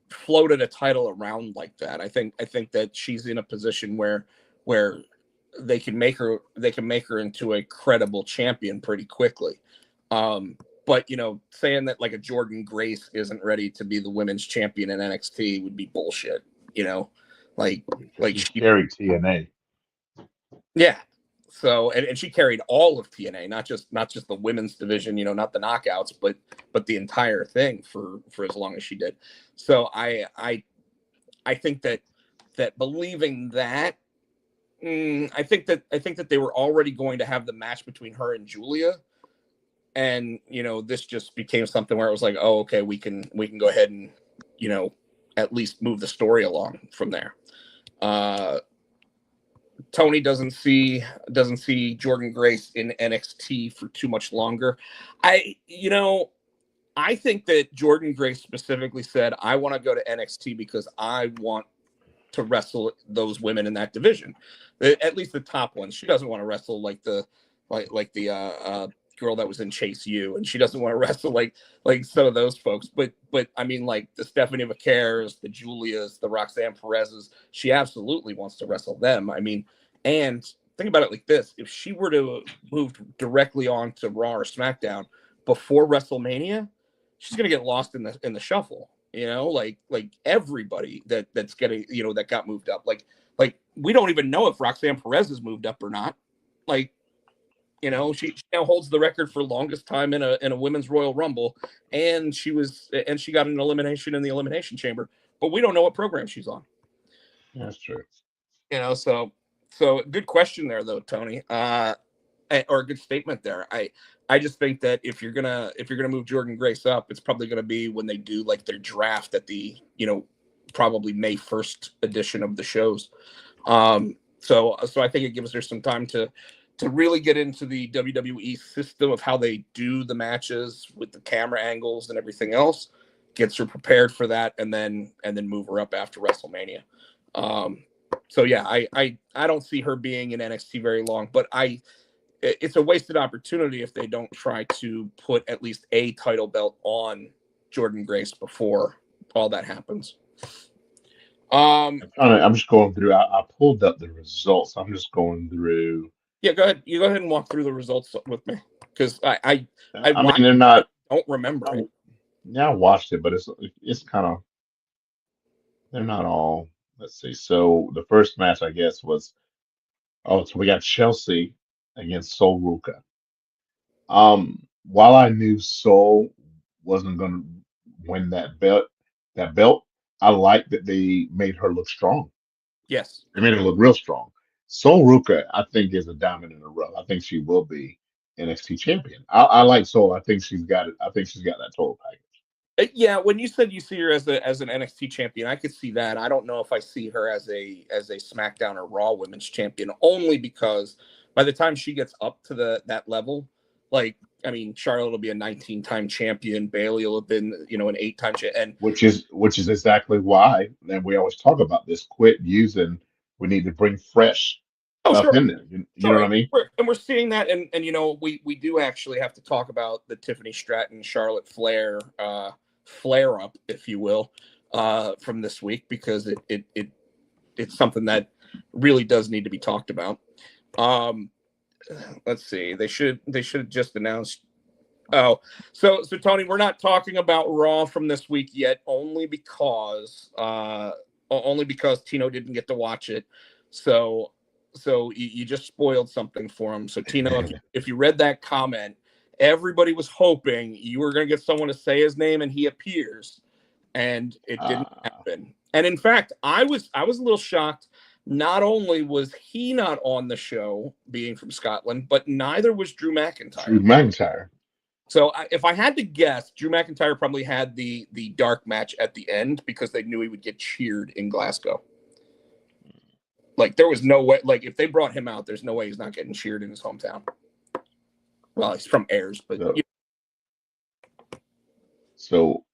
floated a title around like that. I think that she's in a position where they can make her into a credible champion pretty quickly. But you know, saying that like a Jordan Grace isn't ready to be the women's champion in NXT would be bullshit. You know, like Because she's she, carried TNA. yeah. So and she carried all of TNA, not just the women's division, you know, not the knockouts, but the entire thing for as long as she did. So I think that believing that I think that they were already going to have the match between her and Julia, and you know this just became something where it was like, oh, okay, we can go ahead and you know at least move the story along from there. Uh, Tony doesn't see Jordan Grace in NXT for too much longer. I think that Jordan Grace specifically said, I want to go to NXT because I want to wrestle those women in that division, at least the top ones. She doesn't want to wrestle like the girl that was in Chase U, and she doesn't want to wrestle like some of those folks. But I mean, like the Stephanie McCares, the Julias, the Roxanne Perez's. She absolutely wants to wrestle them. I mean, and think about it like this: if she were to move directly on to Raw or SmackDown before WrestleMania, she's gonna get lost in the shuffle. You know, like everybody that's getting, you know, that got moved up. Like we don't even know if Roxanne Perez has moved up or not. Like, you know, she now holds the record for longest time in a women's Royal Rumble, and she got an elimination in the Elimination Chamber, but we don't know what program she's on. That's true. You know, so good question there though, Tony. Or a good statement there. I just think that if you're gonna move Jordan Grace up, it's probably gonna be when they do like their draft at the probably May 1st edition of the shows. So I think it gives her some time to really get into the WWE system of how they do the matches with the camera angles and everything else. Gets her prepared for that, and then move her up after WrestleMania. So yeah, I don't see her being in NXT very long, but it's a wasted opportunity if they don't try to put at least a title belt on Jordan Grace before all that happens. I'm just going through. I pulled up the results. I'm just going through. Yeah, go ahead. You go ahead and walk through the results with me, because I I mean, watched they're it, not. don't remember I, it. yeah, I watched it, but it's kind of they're not all. Let's see. So the first match, I guess, was so we got Chelsea against Sol Ruka. While I knew Sol wasn't going to win that belt, I liked that they made her look strong. Yes. They made her look real strong. Sol Ruka, I think, is a diamond in the rough. I think she will be NXT champion. I like Sol. I think she's got it. I think she's got that total package. Yeah, when you said you see her as an NXT champion, I could see that. I don't know if I see her as a SmackDown or Raw Women's champion, only because by the time she gets up to that level, like, I mean, Charlotte will be a 19-time champion, Bailey will have been an 8-time champion, and Which is exactly why, and we always talk about this. Quit using. We need to bring fresh oh stuff sure, in there. You know sure, what I mean? we're seeing that, and we do actually have to talk about the Tiffany Stratton Charlotte Flair flare up, if you will, from this week, because it's something that really does need to be talked about. Let's see. They should have just announced. Oh, so Tony, we're not talking about Raw from this week yet, only because Tino didn't get to watch it. So you just spoiled something for him. So Tino, if you read that comment, everybody was hoping you were going to get someone to say his name, and he appears, and it didn't happen. And in fact, I was a little shocked. Not only was he not on the show, being from Scotland, but neither was Drew McIntyre. Drew McIntyre. So if I had to guess, Drew McIntyre probably had the dark match at the end because they knew he would get cheered in Glasgow. Like, there was no way. Like, if they brought him out, there's no way he's not getting cheered in his hometown. Well, he's from Ayers, but so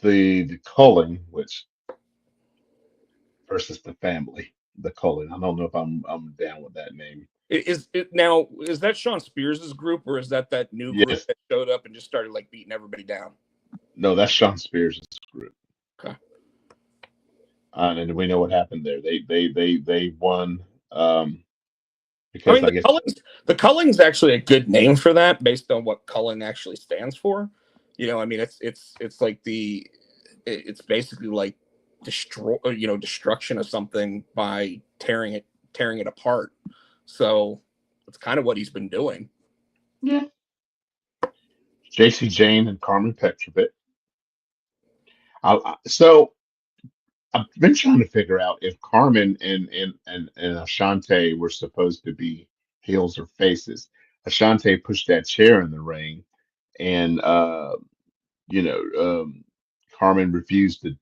the Culling, which versus the family, the Culling. I don't know if I'm down with that name. Is that Sean Spears' group, or is that new group Yes. that showed up and just started like beating everybody down? No, that's Sean Spears' group. Okay. And we know what happened there. They won I because mean, I guess the Culling's actually a good name for that, based on what Culling actually stands for. I mean, it's like it's basically like destruction of something by tearing it apart. So that's kind of what he's been doing. yeah. JC Jane and Carmen Petrovic. So I've been trying to figure out if Carmen and Ashante were supposed to be heels or faces. Ashante pushed that chair in the ring, and you know, Carmen refused it,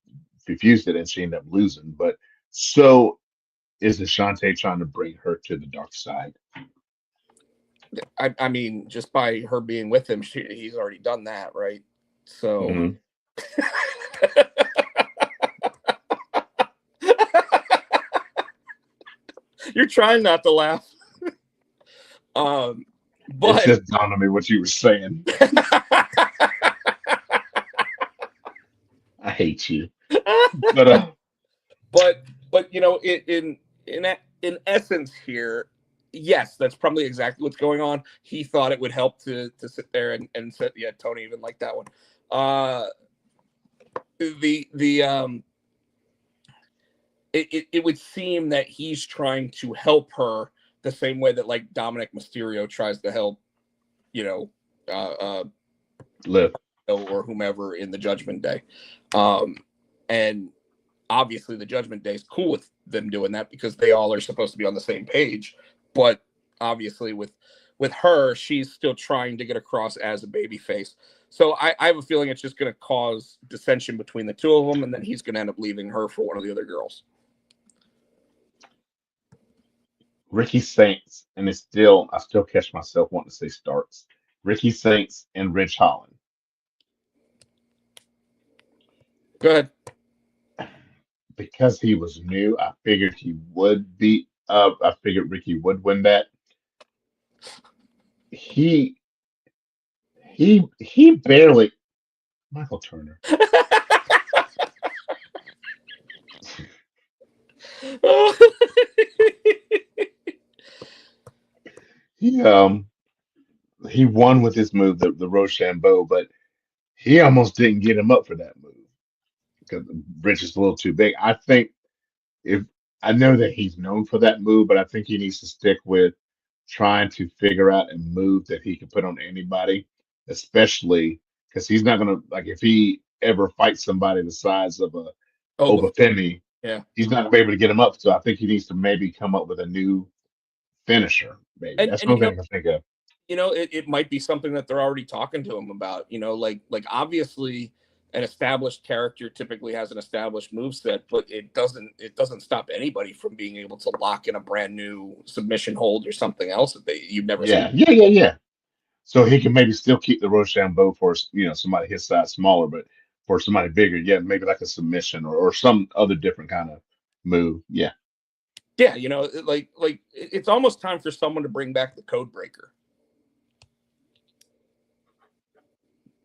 and she ended up losing. But so is Ashante trying to bring her to the dark side? I mean, just by her being with him, he's already done that, right? So. Mhm. You're trying not to laugh. But It just dawned on me what you were saying. I hate you. But but in essence here, yes, that's probably exactly what's going on. He thought it would help to sit there and sit. Yeah, Tony even liked that one. It would seem that he's trying to help her the same way that like Dominic Mysterio tries to help, Liv or whomever in the Judgment Day. And obviously the Judgment Day is cool with them doing that because they all are supposed to be on the same page. But obviously with with her, she's still trying to get across as a babyface. So I have a feeling it's just going to cause dissension between the two of them, and then he's going to end up leaving her for one of the other girls. Ricky Saints, and I still catch myself wanting to say Starks. Ricky Saints and Ridge Holland. Go ahead. Because he was new, I figured he would beat up. I figured Ricky would win that. He he barely Michael Turner. He won with his move, the Rochambeau, but he almost didn't get him up for that move because Rich is a little too big. I think if I know that he's known for that move, but I think he needs to stick with trying to figure out a move that he can put on anybody, especially because he's not gonna like if he ever fights somebody the size of a Obafemi, yeah, he's not gonna be able to get him up. So I think he needs to maybe come up with a new finisher. Maybe that's one thing I can think of. It might be something that they're already talking to him about. Like obviously an established character typically has an established moveset, but it doesn't stop anybody from being able to lock in a brand new submission hold or something else that you've never seen. Yeah. So he can maybe still keep the Rochambeau for somebody his size smaller, but for somebody bigger, yeah, maybe like a submission or some other different kind of move. Yeah. Yeah, like it's almost time for someone to bring back the code breaker.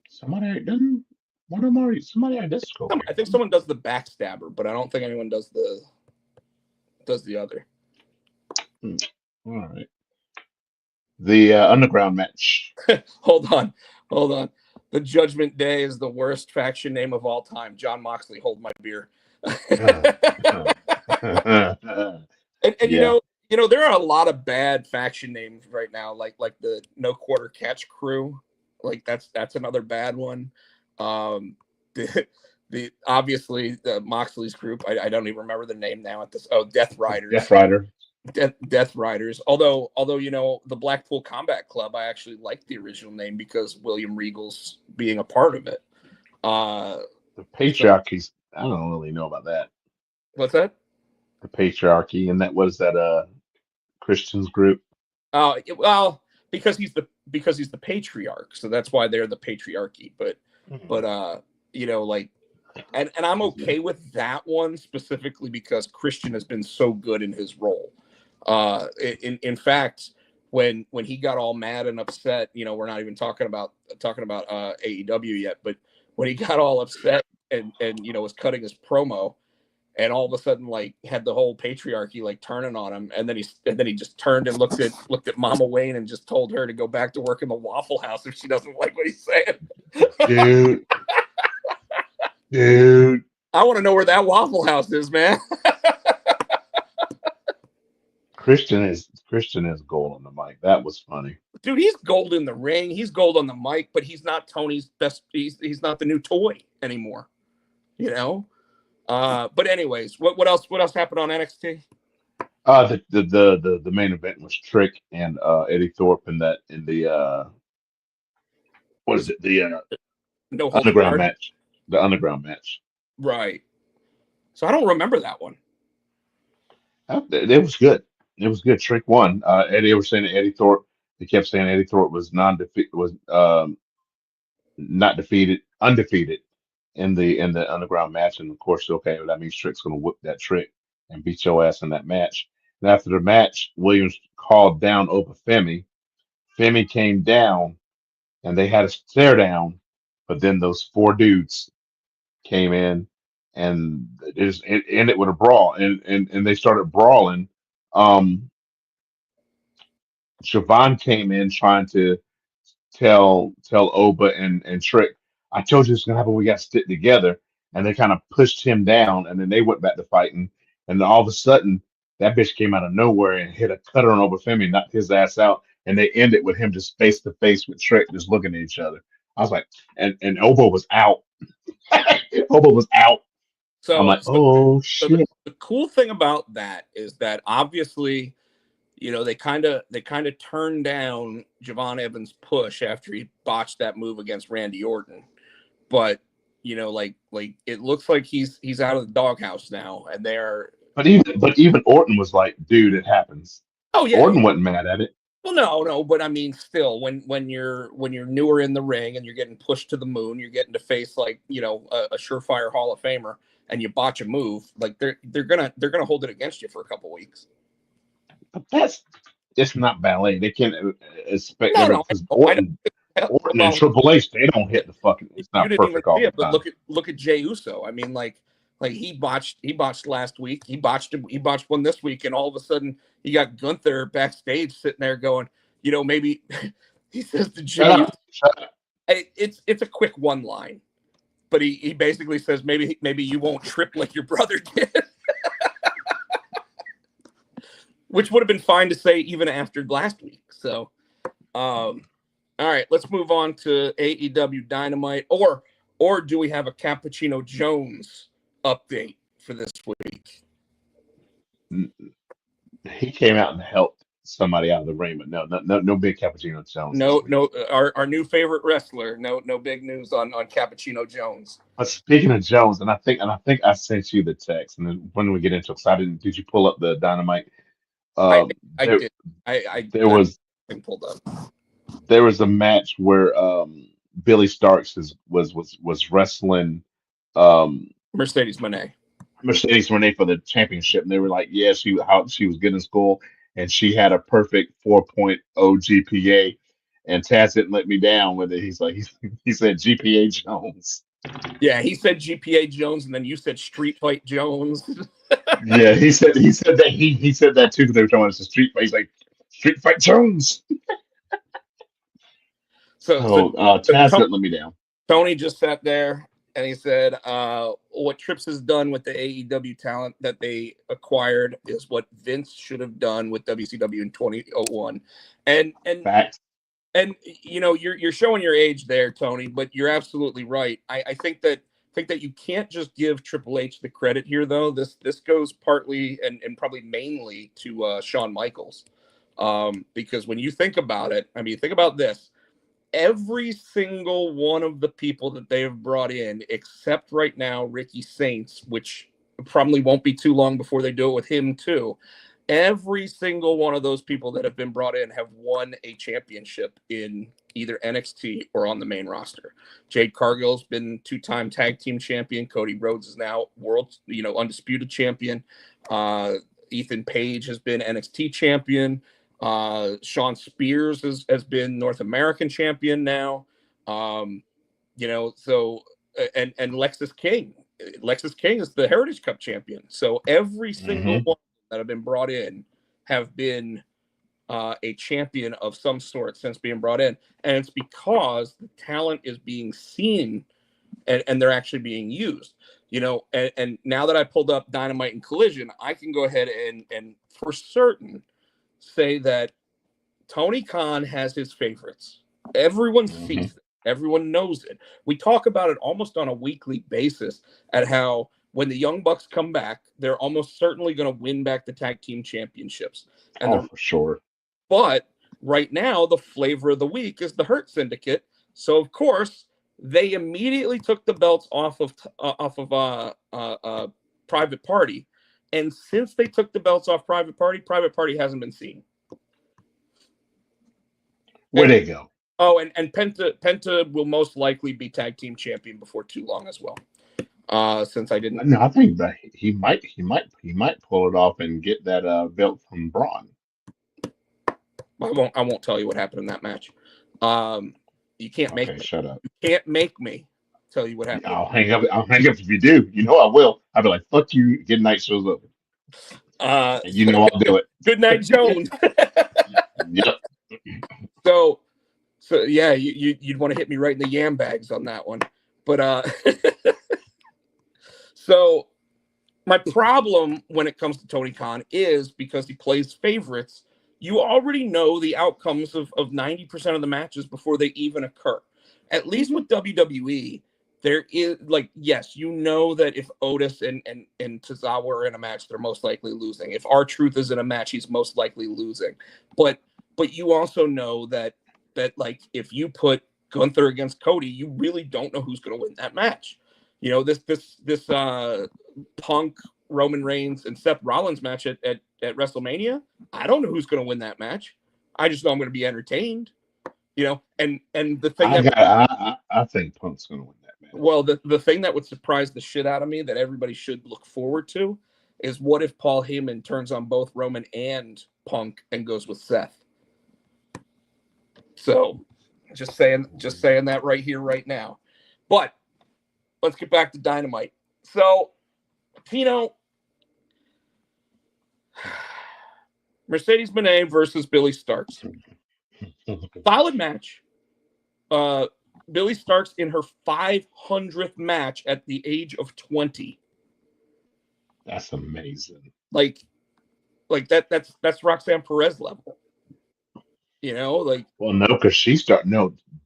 Somebody doesn't. One of them already. Somebody already does code breaker. I think someone does the backstabber, but I don't think anyone does the other. All right. The underground match. Hold on. The Judgment Day is the worst faction name of all time. John Moxley, hold my beer. And yeah. there are a lot of bad faction names right now, like the No Quarter Catch Crew. Like that's another bad one. The obviously the Moxley's group. I don't even remember the name now at this. Oh, Death Riders. Death Riders. Although the Blackpool Combat Club, I actually liked the original name because William Regal's being a part of it. The patriarchy. I don't really know about that. What's that? The patriarchy, and that was that Christian's group. Well, because he's the patriarch, so that's why they're the patriarchy. But and I'm okay with that one specifically because Christian has been so good in his role. In fact, when he got all mad and upset, we're not even talking about AEW yet, but when he got all upset and was cutting his promo, and all of a sudden had the whole patriarchy turning on him, and then he just turned and looked at Mama Wayne and just told her to go back to work in the Waffle House if she doesn't like what he's saying. Dude. I want to know where that Waffle House is, man. Christian is gold on the mic. That was funny. Dude, he's gold in the ring. He's gold on the mic, but he's not Tony's best. He's not the new toy anymore. But anyways, what else happened on NXT? The main event was Trick and Eddie Thorpe in the what is it? The underground match. The underground match. Right. So I don't remember that one. It was good. It was good. Trick won. Eddie was saying that Eddie Thorpe. They kept saying Eddie Thorpe was not defeated, undefeated in the underground match, and of course, okay, that means Trick's gonna whoop that Trick and beat your ass in that match. And after the match, Williams called down Obafemi. Femi came down, and they had a stare down, but then those four dudes came in, and it ended with a brawl, and they started brawling. Siobhan came in trying to tell Oba and Trick, I told you it's gonna happen. We got to stick together, and they kind of pushed him down, and then they went back to fighting, and then all of a sudden that bitch came out of nowhere and hit a cutter on Obafemi, knocked his ass out, and they ended with him just face to face with Trick, just looking at each other. I was like, and Oba was out. Oba was out. So I'm like, oh shit. The cool thing about that is that obviously, they kind of turned down Javon Evans' push after he botched that move against Randy Orton. But like it looks like he's out of the doghouse now, and they're. But even Orton was like, dude, it happens. Oh yeah. Orton wasn't mad at it. Well, no, but I mean, still, when you're newer in the ring and you're getting pushed to the moon, you're getting to face like a surefire Hall of Famer, and you botch a move, like they're gonna hold it against you for a couple weeks. But it's not ballet. They can't expect No, everyone no, because I don't. Orton and Well, Triple H, they don't hit the fucking. It's you not didn't even perfect all see the it, but time. look at Jey Uso. I mean, like he botched last week. He botched one this week, and all of a sudden he got Gunther backstage sitting there going, maybe he says to Jey, Shut up. it's a quick one line, but he basically says maybe you won't trip like your brother did. Which would have been fine to say even after last week. So, all right, let's move on to AEW Dynamite, or do we have a Cappuccino Jones update for this week? He came out and helped somebody out of the ring, but no big Cappuccino Jones. No, our new favorite wrestler. No big news on Cappuccino Jones. But speaking of Jones, and I think I sent you the text, and then when we get into it, 'cause I didn't. Did you pull up the Dynamite? I There, did. I there was been pulled up. there was a match where Billy Starks was wrestling Mercedes Moné. Mercedes Renee for the championship, and they were like, yeah, how she was good in school, and she had a perfect 4.0 GPA, and Taz didn't let me down with it. He's like, he said GPA Jones. Yeah, he said GPA Jones, and then you said Street Fight Jones. Yeah, he said that he said that too because they were talking about the street fight. He's like Street Fight Jones. So Taz didn't let me down. Tony just sat there and he said, what Trips has done with the AEW talent that they acquired is what Vince should have done with WCW in 2001. And Facts. And you're showing your age there, Tony, but you're absolutely right. I think that you can't just give Triple H the credit here, though. This goes partly and probably mainly to Shawn Michaels, because when you think about it, I mean, think about this: every single one of the people that they have brought in, except right now Ricky Saints, which probably won't be too long before they do it with him too. Every single one of those people that have been brought in have won a championship in either NXT or on the main roster. Jade Cargill's been two-time tag team champion. Cody Rhodes is now world, undisputed champion. Ethan Page has been NXT champion. Sean Spears has been North American champion now. So and Lexis King. Lexis King is the Heritage Cup champion. So every single one that have been brought in have been a champion of some sort since being brought in. And it's because the talent is being seen and they're actually being used. And now that I pulled up Dynamite and Collision, I can go ahead and for certain say that Tony Khan has his favorites. Everyone sees it. Everyone knows it. We talk about it almost on a weekly basis at how when the Young Bucks come back, they're almost certainly going to win back the tag team championships. And for sure. But right now, the flavor of the week is the Hurt Syndicate. So of course, they immediately took the belts off of Private Party, and since they took the belts off Private Party hasn't been seen. Where'd they go? Oh, and Penta will most likely be tag team champion before too long as well. Since I didn't. No, I think that he might pull it off and get that belt from Braun. I won't tell you what happened in that match. You can't make me. Shut up. You can't make me tell you what happened. I'll hang up if you do. I will. I'll be like, fuck you, Good Night show's over. And I'll do it. Good Night Jones. Yep. So yeah, you'd want to hit me right in the yam bags on that one. But so my problem when it comes to Tony Khan is because he plays favorites, you already know the outcomes of 90% of the matches before they even occur. At least with WWE, there is like, yes, you know that if Otis and Tozawa are in a match, they're most likely losing. If R-Truth is in a match, he's most likely losing. But you also know that like if you put Gunther against Cody, you really don't know who's going to win that match. You know, this Punk, Roman Reigns, and Seth Rollins match at WrestleMania, I don't know who's going to win that match. I just know I'm going to be entertained. You know, and the thing I think Punk's gonna win that match. well, the thing that would surprise the shit out of me that everybody should look forward to is what if Paul Heyman turns on both Roman and Punk and goes with Seth. So, just saying that right here, right now. But let's get back to Dynamite. So, Tino, Mercedes Moné versus Billy Starks. Solid match. Billy Starks in her 500th match at the age of 20. That's amazing. Like that's Roxanne Perez level. You know, like, Well, no, because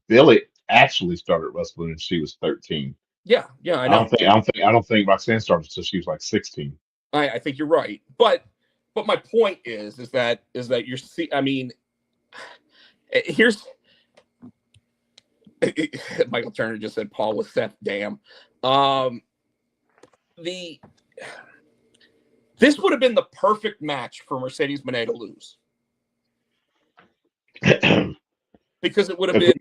Billy actually started wrestling when she was 13. yeah, I know. I don't think Roxanne started until she was like 16. I think you're right. But my point is that you're I mean, here's Michael Turner just said Paul with Seth. Damn. This would have been the perfect match for Mercedes Moné to lose. Because it would have been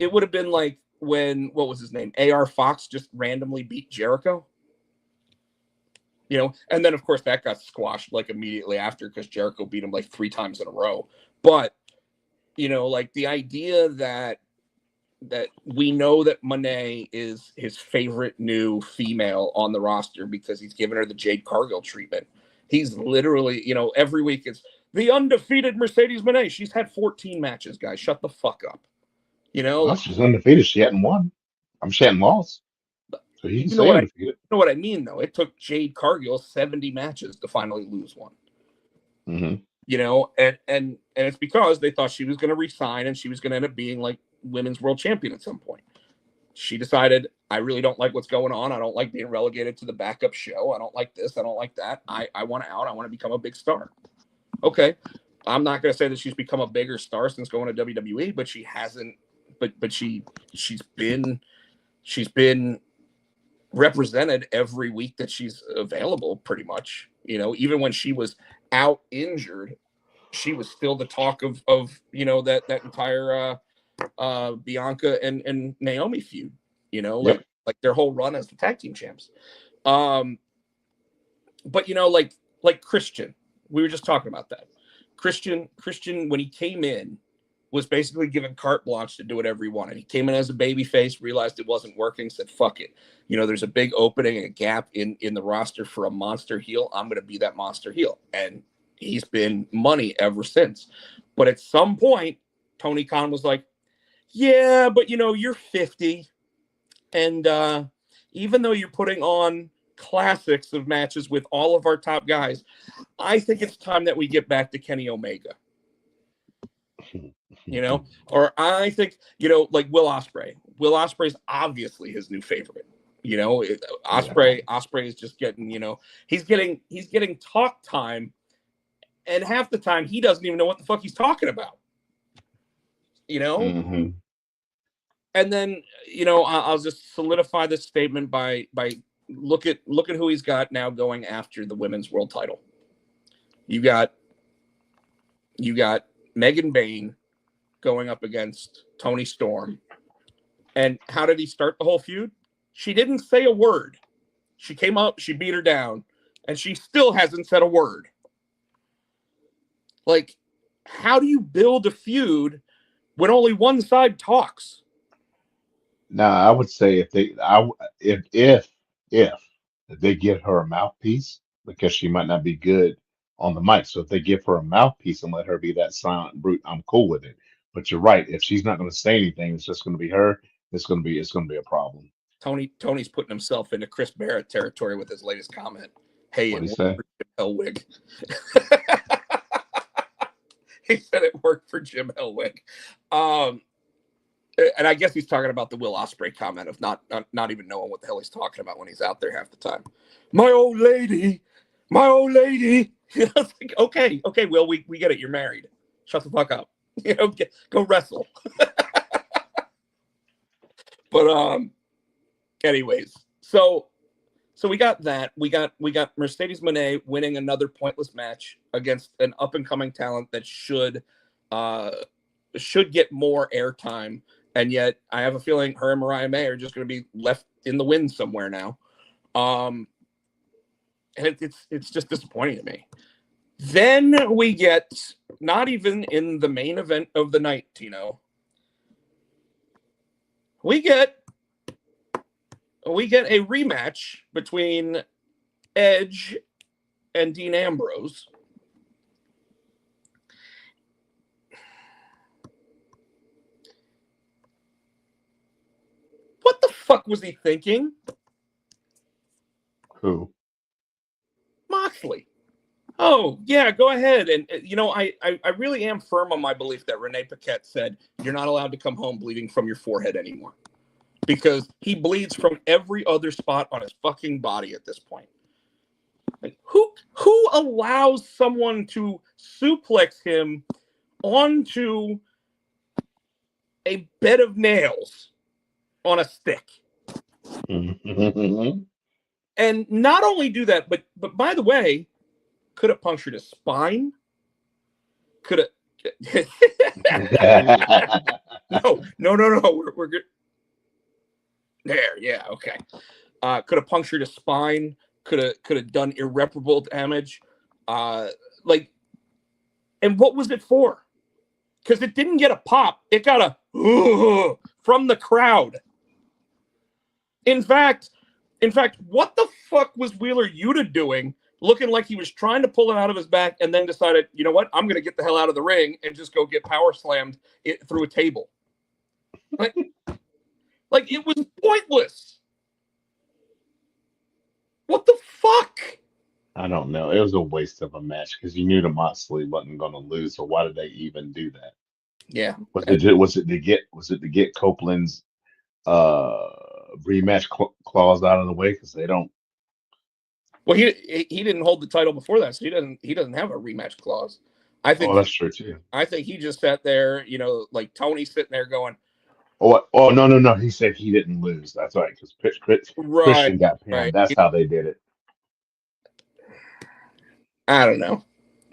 it would have been like when, what was his name? AR Fox just randomly beat Jericho. You know, and then of course that got squashed like immediately after because Jericho beat him like 3 times in a row. But you know, like the idea that we know that Moné is his favorite new female on the roster because he's given her the Jade Cargill treatment. He's literally, you know, every week it's the undefeated Mercedes Moné. She's had 14 matches, guys. Shut the fuck up. You know, Well, she's undefeated. She hadn't won. She hadn't lost. So you can say undefeated. You know what I mean, though? It took Jade Cargill 70 matches to finally lose one. Mm-hmm. You know, and it's because they thought she was going to resign and she was going to end up being like women's world champion at some point. She decided, I really don't like what's going on. I don't like being relegated to the backup show. I don't like this. I don't like that. I want out. I want to become a big star. Okay. I'm not going to say that she's become a bigger star since going to WWE, but she hasn't. But she's been represented every week that she's available, pretty much. You know, even when she was out injured, she was still the talk of you know, that entire Bianca and Naomi feud. You know, Yep. like their whole run as the tag team champs. But you know, like Christian, we were just talking about that. Christian, when he came in, was basically given carte blanche to do whatever he wanted. He came in as a baby face, realized it wasn't working, said, fuck it. You know, there's a big opening and a gap in the roster for a monster heel. I'm going to be that monster heel. And he's been money ever since. But at some point, Tony Khan was like, yeah, but you know, you're 50. And even though you're putting on classics of matches with all of our top guys, I think it's time that we get back to Kenny Omega. You know, or I think, you know, like Will Ospreay. Will Ospreay's obviously his new favorite. You know, Ospreay is just getting, you know, he's getting talk time, and half the time he doesn't even know what the fuck he's talking about. You know, mm-hmm. And then, you know, I'll just solidify this statement by look at who he's got now going after the women's world title. You got Megan Bayne going up against Toni Storm. And how did he start the whole feud? She didn't say a word. She came up, she beat her down, and she still hasn't said a word. Like, how do you build a feud when only one side talks? Now, I would say if they give her a mouthpiece, because she might not be good on the mic. So if they give her a mouthpiece and let her be that silent brute, I'm cool with it. But you're right. If she's not going to say anything, it's just going to be her. It's going to be a problem. Tony's putting himself into Chris Barrett territory with his latest comment. Hey, What did he say? Hellwig. He said it worked for Jim Hellwig. And I guess he's talking about the Will Ospreay comment of not even knowing what the hell he's talking about when he's out there half the time. My old lady. It's like, okay, Will, we get it. You're married. Shut the fuck up. Go wrestle. But anyways, so we got that. We got Mercedes Moné winning another pointless match against an up and coming talent that should get more airtime. And yet, I have a feeling her and Mariah May are just going to be left in the wind somewhere now. And it's just disappointing to me. Then we get, not even in the main event of the night, Tino, we get a rematch between Edge and Dean Ambrose. What the fuck was he thinking? Who? Moxley. Oh, yeah, go ahead. And, I really am firm on my belief that Renee Paquette said, you're not allowed to come home bleeding from your forehead anymore. Because he bleeds from every other spot on his fucking body at this point. Like, who allows someone to suplex him onto a bed of nails on a stick? Mm-hmm. And not only do that, but by the way, could have punctured his spine. Could have. No. We're good. There, yeah, okay. Could have punctured his spine. Could have done irreparable damage. And what was it for? Because it didn't get a pop. It got a from the crowd. In fact, what the fuck was Wheeler Yuta doing, looking like he was trying to pull it out of his back, and then decided, you know what, I'm going to get the hell out of the ring and just go get power slammed through a table. Like it was pointless. What the fuck? I don't know. It was a waste of a match because you knew the Moxley wasn't going to lose. So why did they even do that? Yeah. Was it to get Copeland's rematch clause out of the way because they don't? Well, he didn't hold the title before that, so he doesn't have a rematch clause. I think. Oh, that's true too. I think he just sat there, like Tony sitting there going, Oh no. He said he didn't lose. That's right, because Christian got pinned. right. That's how they did it. I don't know.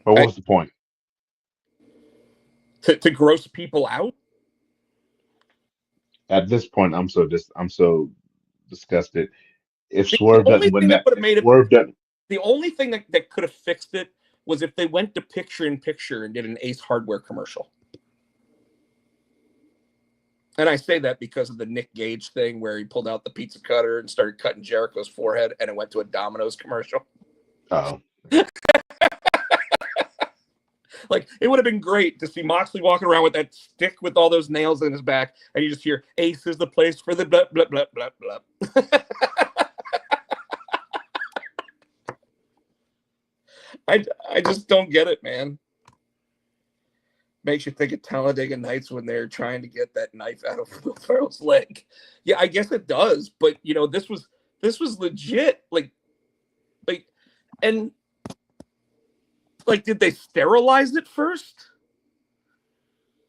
But what was the point? To gross people out? At this point, I'm so disgusted. If The Swerve only doesn't win thing that, that would have made Swerve doesn't. The only thing that could have fixed it was if they went to picture in picture and did an Ace Hardware commercial. And I say that because of the Nick Gage thing where he pulled out the pizza cutter and started cutting Jericho's forehead, and it went to a Domino's commercial. Oh. Like, it would have been great to see Moxley walking around with that stick with all those nails in his back, and you just hear, Ace is the place for the blah, blah, blah, blah, blah. I just don't get it, man. Makes you think of Talladega Nights when they're trying to get that knife out of Will Ferrell's leg. Yeah, I guess it does, but this was legit. Did they sterilize it first?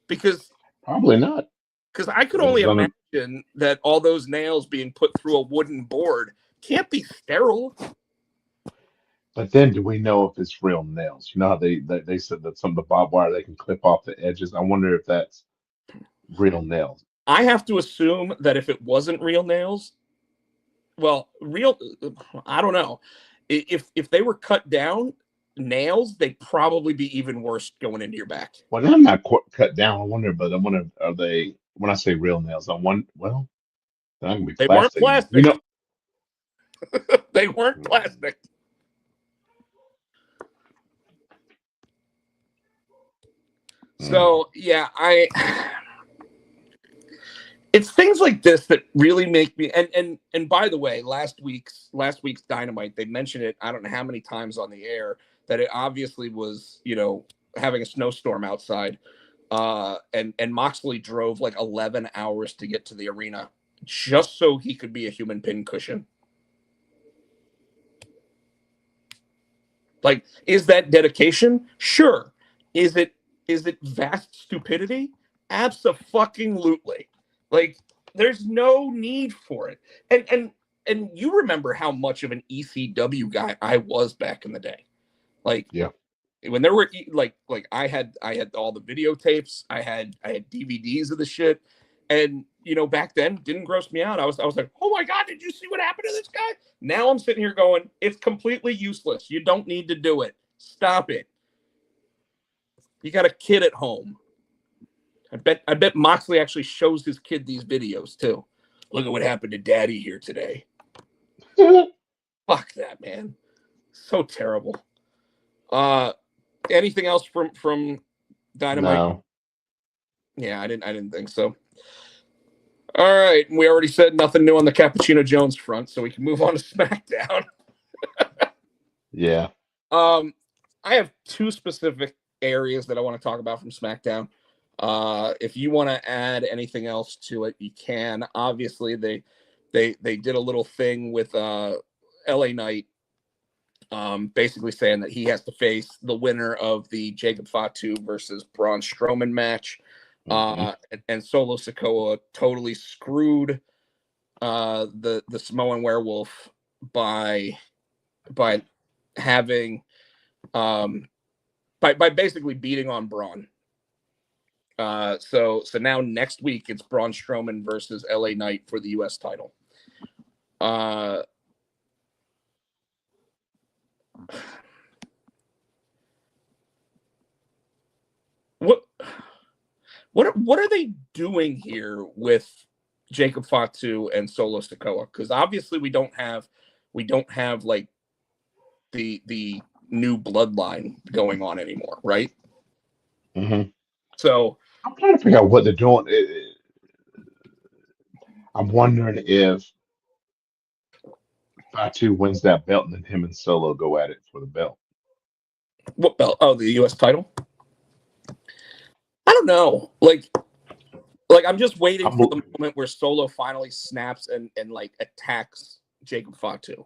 Because Probably not. Because I could only imagine that all those nails being put through a wooden board can't be sterile. But then, do we know if it's real nails? You know how they said that some of the barbed wire they can clip off the edges. I wonder if that's real nails. I have to assume that if it wasn't real nails, I don't know. If they were cut down nails, they'd probably be even worse going into your back. Well, I'm not cut down. I wonder, are they? When I say real nails, I wonder. Well, they're not gonna be plastic. They weren't plastic. They weren't plastic. So yeah, it's things like this that really make me and by the way, last week's Dynamite, they mentioned it I don't know how many times on the air that it obviously was, having a snowstorm outside. And Moxley drove like 11 hours to get to the arena just so he could be a human pincushion. Like, is that dedication? Sure. Is it vast stupidity? Abso-fucking-lutely. Like, there's no need for it. And you remember how much of an ECW guy I was back in the day. Like, Yeah. when there were like I had all the videotapes, I had DVDs of the shit, and back then didn't gross me out. I was like, oh my god, did you see what happened to this guy? Now I'm sitting here going, it's completely useless. You don't need to do it. Stop it. You got a kid at home. I bet Moxley actually shows his kid these videos too. Look at what happened to Daddy here today. Fuck that, man. So terrible. Anything else from Dynamite? No. Yeah, I didn't think so. All right, we already said nothing new on the Cappuccino Jones front, so we can move on to SmackDown. Yeah. I have two specific areas that I want to talk about from SmackDown. If you want to add anything else to it, you can. Obviously, they did a little thing with LA Knight, basically saying that he has to face the winner of the Jacob Fatu versus Braun Strowman match. And Solo Sikoa totally screwed the Samoan Werewolf by having by basically beating on Braun. So now next week it's Braun Strowman versus LA Knight for the US title. What are they doing here with Jacob Fatu and Solo Sikoa? Because obviously we don't have like the new bloodline going on anymore, right? Mm-hmm. So I'm trying to figure out what they're doing. I'm wondering if Fatu wins that belt and then him and Solo go at it for the belt. what belt? Oh, the US title? I don't know. Like I'm just waiting for the moment where Solo finally snaps and like attacks Jacob Fatu.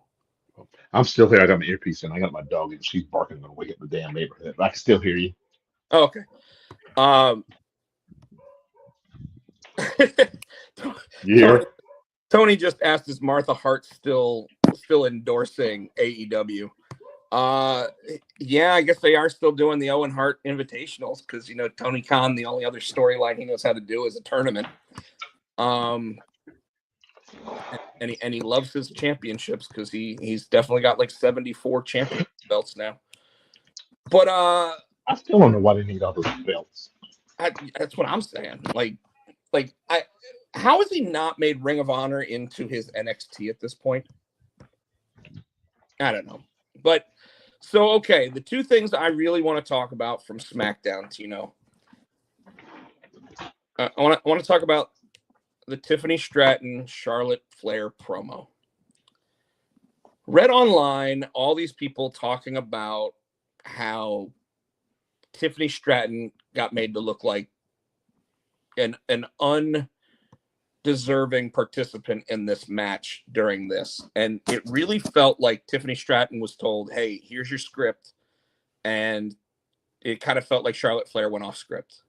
I'm still here. I got my earpiece in. I got my dog and she's barking to wake up the damn neighborhood. I can still hear you. Oh, okay. Tony just asked, is Martha Hart still endorsing AEW? Yeah, I guess they are still doing the Owen Hart Invitationals because Tony Khan, the only other storyline he knows how to do is a tournament. And he loves his championships because he's definitely got like 74 champion belts now. But I still don't know why they need all those belts. That's what I'm saying. How has he not made Ring of Honor into his NXT at this point? I don't know. But so, okay, the two things I really want to talk about from SmackDown, Tino. I want to talk about the Tiffany Stratton Charlotte Flair promo. Read online all these people talking about how Tiffany Stratton got made to look like an undeserving participant in this match during this. And it really felt like Tiffany Stratton was told, hey, here's your script. And it kind of felt like Charlotte Flair went off script.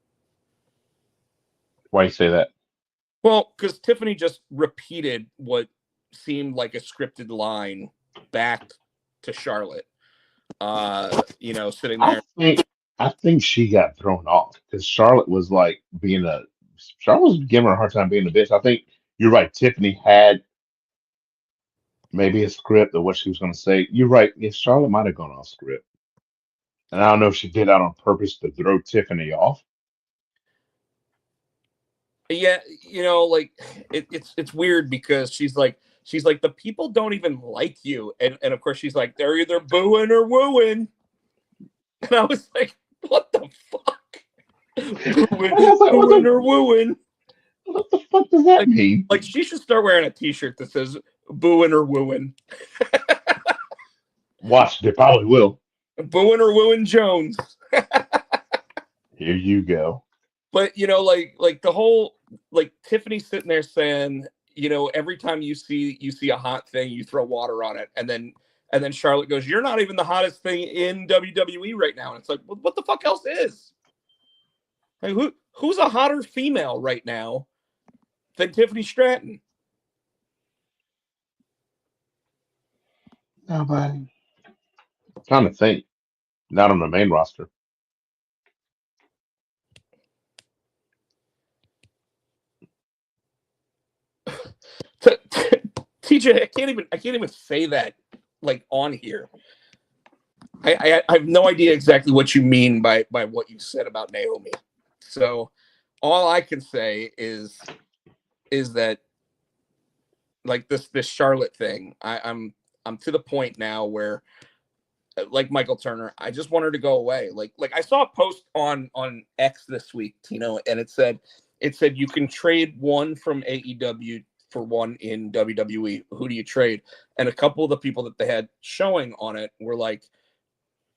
Why do you say that? Well, because Tiffany just repeated what seemed like a scripted line back to Charlotte. Sitting there. I think she got thrown off because Charlotte was like Charlotte was giving her a hard time being a bitch. I think you're right. Tiffany had maybe a script of what she was going to say. You're right. If Charlotte might have gone off script, and I don't know if she did that on purpose to throw Tiffany off. Yeah, it's weird because she's like the people don't even like you, and of course she's like they're either booing or wooing, and I was like, what the fuck? Booing or wooing? What the fuck does that mean? Like she should start wearing a T-shirt that says booing or wooing. Watch, they probably will. Booing or wooing Jones. Here you go. But like the whole, like Tiffany sitting there saying, every time you see a hot thing, you throw water on it, and then Charlotte goes, "You're not even the hottest thing in WWE right now." And it's like, well, what the fuck else is? Like, who's a hotter female right now than Tiffany Stratton? Nobody. I'm trying to think. Not on the main roster. TJ, I can't even say that like on here. I have no idea exactly what you mean by what you said about Naomi. So all I can say is that, like, this Charlotte thing, I'm to the point now where, like Michael Turner, I just want her to go away. Like I saw a post on X this week, Tino, and it said you can trade one from AEW for one in WWE. Who do you trade? And a couple of the people that they had showing on it were like,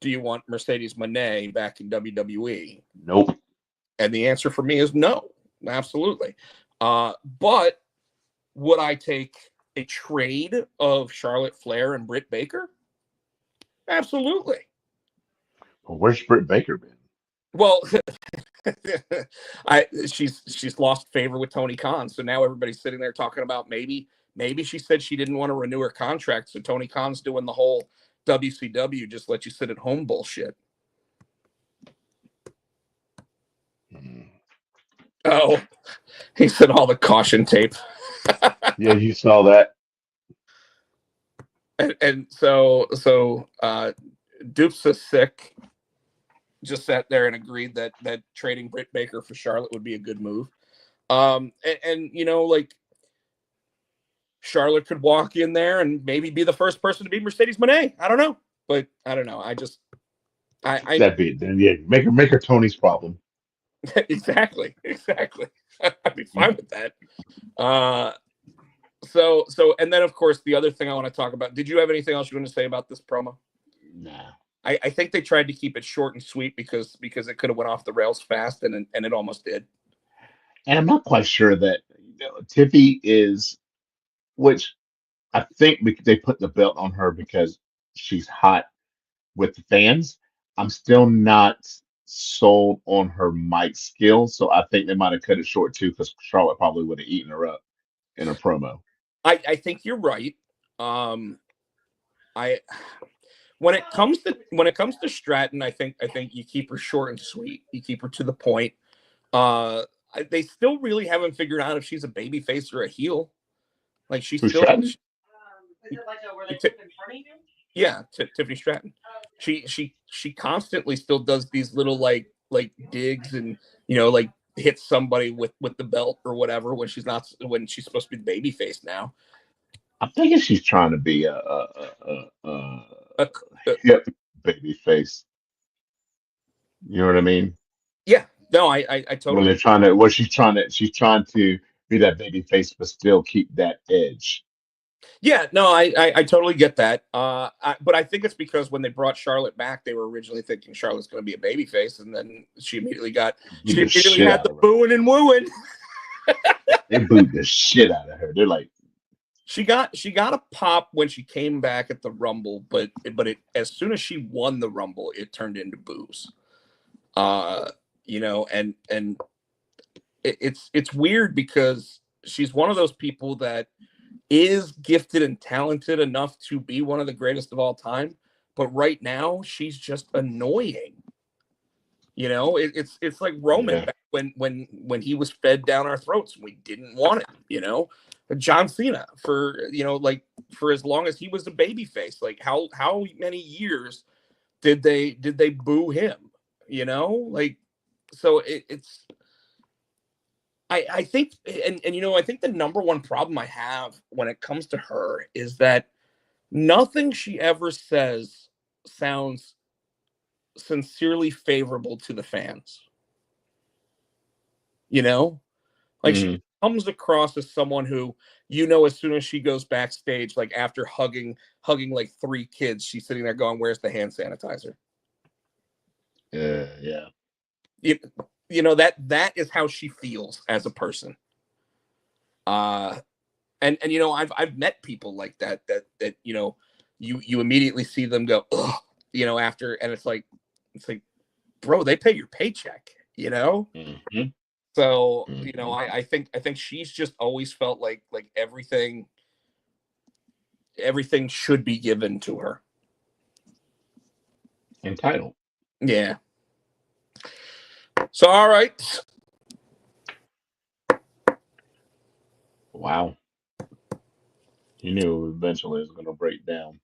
do you want Mercedes Moné back in WWE? Nope. And the answer for me is no, absolutely. But would I take a trade of Charlotte Flair and Britt Baker? Absolutely. Well, where's Britt Baker been? Well, she's lost favor with Tony Khan, so now everybody's sitting there talking about maybe she said she didn't want to renew her contract, so Tony Khan's doing the whole WCW just let you sit at home bullshit. Oh, he said all the caution tape. Yeah, you saw that. And so Dupes is sick. Just sat there and agreed that trading Britt Baker for Charlotte would be a good move. And like, Charlotte could walk in there and maybe be the first person to beat Mercedes Moné. I don't know, but I don't know. That'd be then. Yeah, make her Tony's problem. Exactly. I'd be fine with that. So and then of course the other thing I want to talk about. Did you have anything else you want to say about this promo? Nah. I think they tried to keep it short and sweet because it could have went off the rails fast, and it almost did. And I'm not quite sure that Tiffy is, which I think they put the belt on her because she's hot with the fans. I'm still not sold on her mic skills, so I think they might have cut it short too because Charlotte probably would have eaten her up in a promo. I think you're right. I when it comes to Stratton, I think you keep her short and sweet. You keep her to the point. They still really haven't figured out if she's a baby face or a heel. Like she's Who's still. Stratton? Is it like where they took in front of you? Yeah, Tiffany Stratton. She constantly still does these little like digs and like hits somebody with the belt or whatever when she's supposed to be the baby face now. I'm thinking she's trying to be a Uh, hip baby face. You know what I mean? yeah, no, I When totally. they're trying to, she's trying to be that baby face, but still keep that edge. Yeah, no, I totally get that. But I think it's because when they brought Charlotte back, they were originally thinking Charlotte's going to be a baby face, and then she immediately had the booing and wooing. They booed the shit out of her. They're like, she got a pop when she came back at the Rumble, but as soon as she won the Rumble, it turned into boos. And it's weird because she's one of those people that is gifted and talented enough to be one of the greatest of all time, but right now she's just annoying. It's like Roman back when he was fed down our throats and we didn't want it. John Cena for as long as he was a baby face. Like how many years did they boo him? Like, so it's. I think, and I think the number one problem I have when it comes to her is that nothing she ever says sounds sincerely favorable to the fans. Like mm-hmm. she comes across as someone who, as soon as she goes backstage, like after hugging like 3 kids, she's sitting there going, "Where's the hand sanitizer?" Yeah. that is how she feels as a person. And I've met people like that you immediately see them go, ugh, after, and it's like, bro, they pay your paycheck, Mm-hmm. So, Mm-hmm. I think she's just always felt like everything should be given to her. Entitled. Yeah. So, all right. Wow. You knew eventually it was going to break down.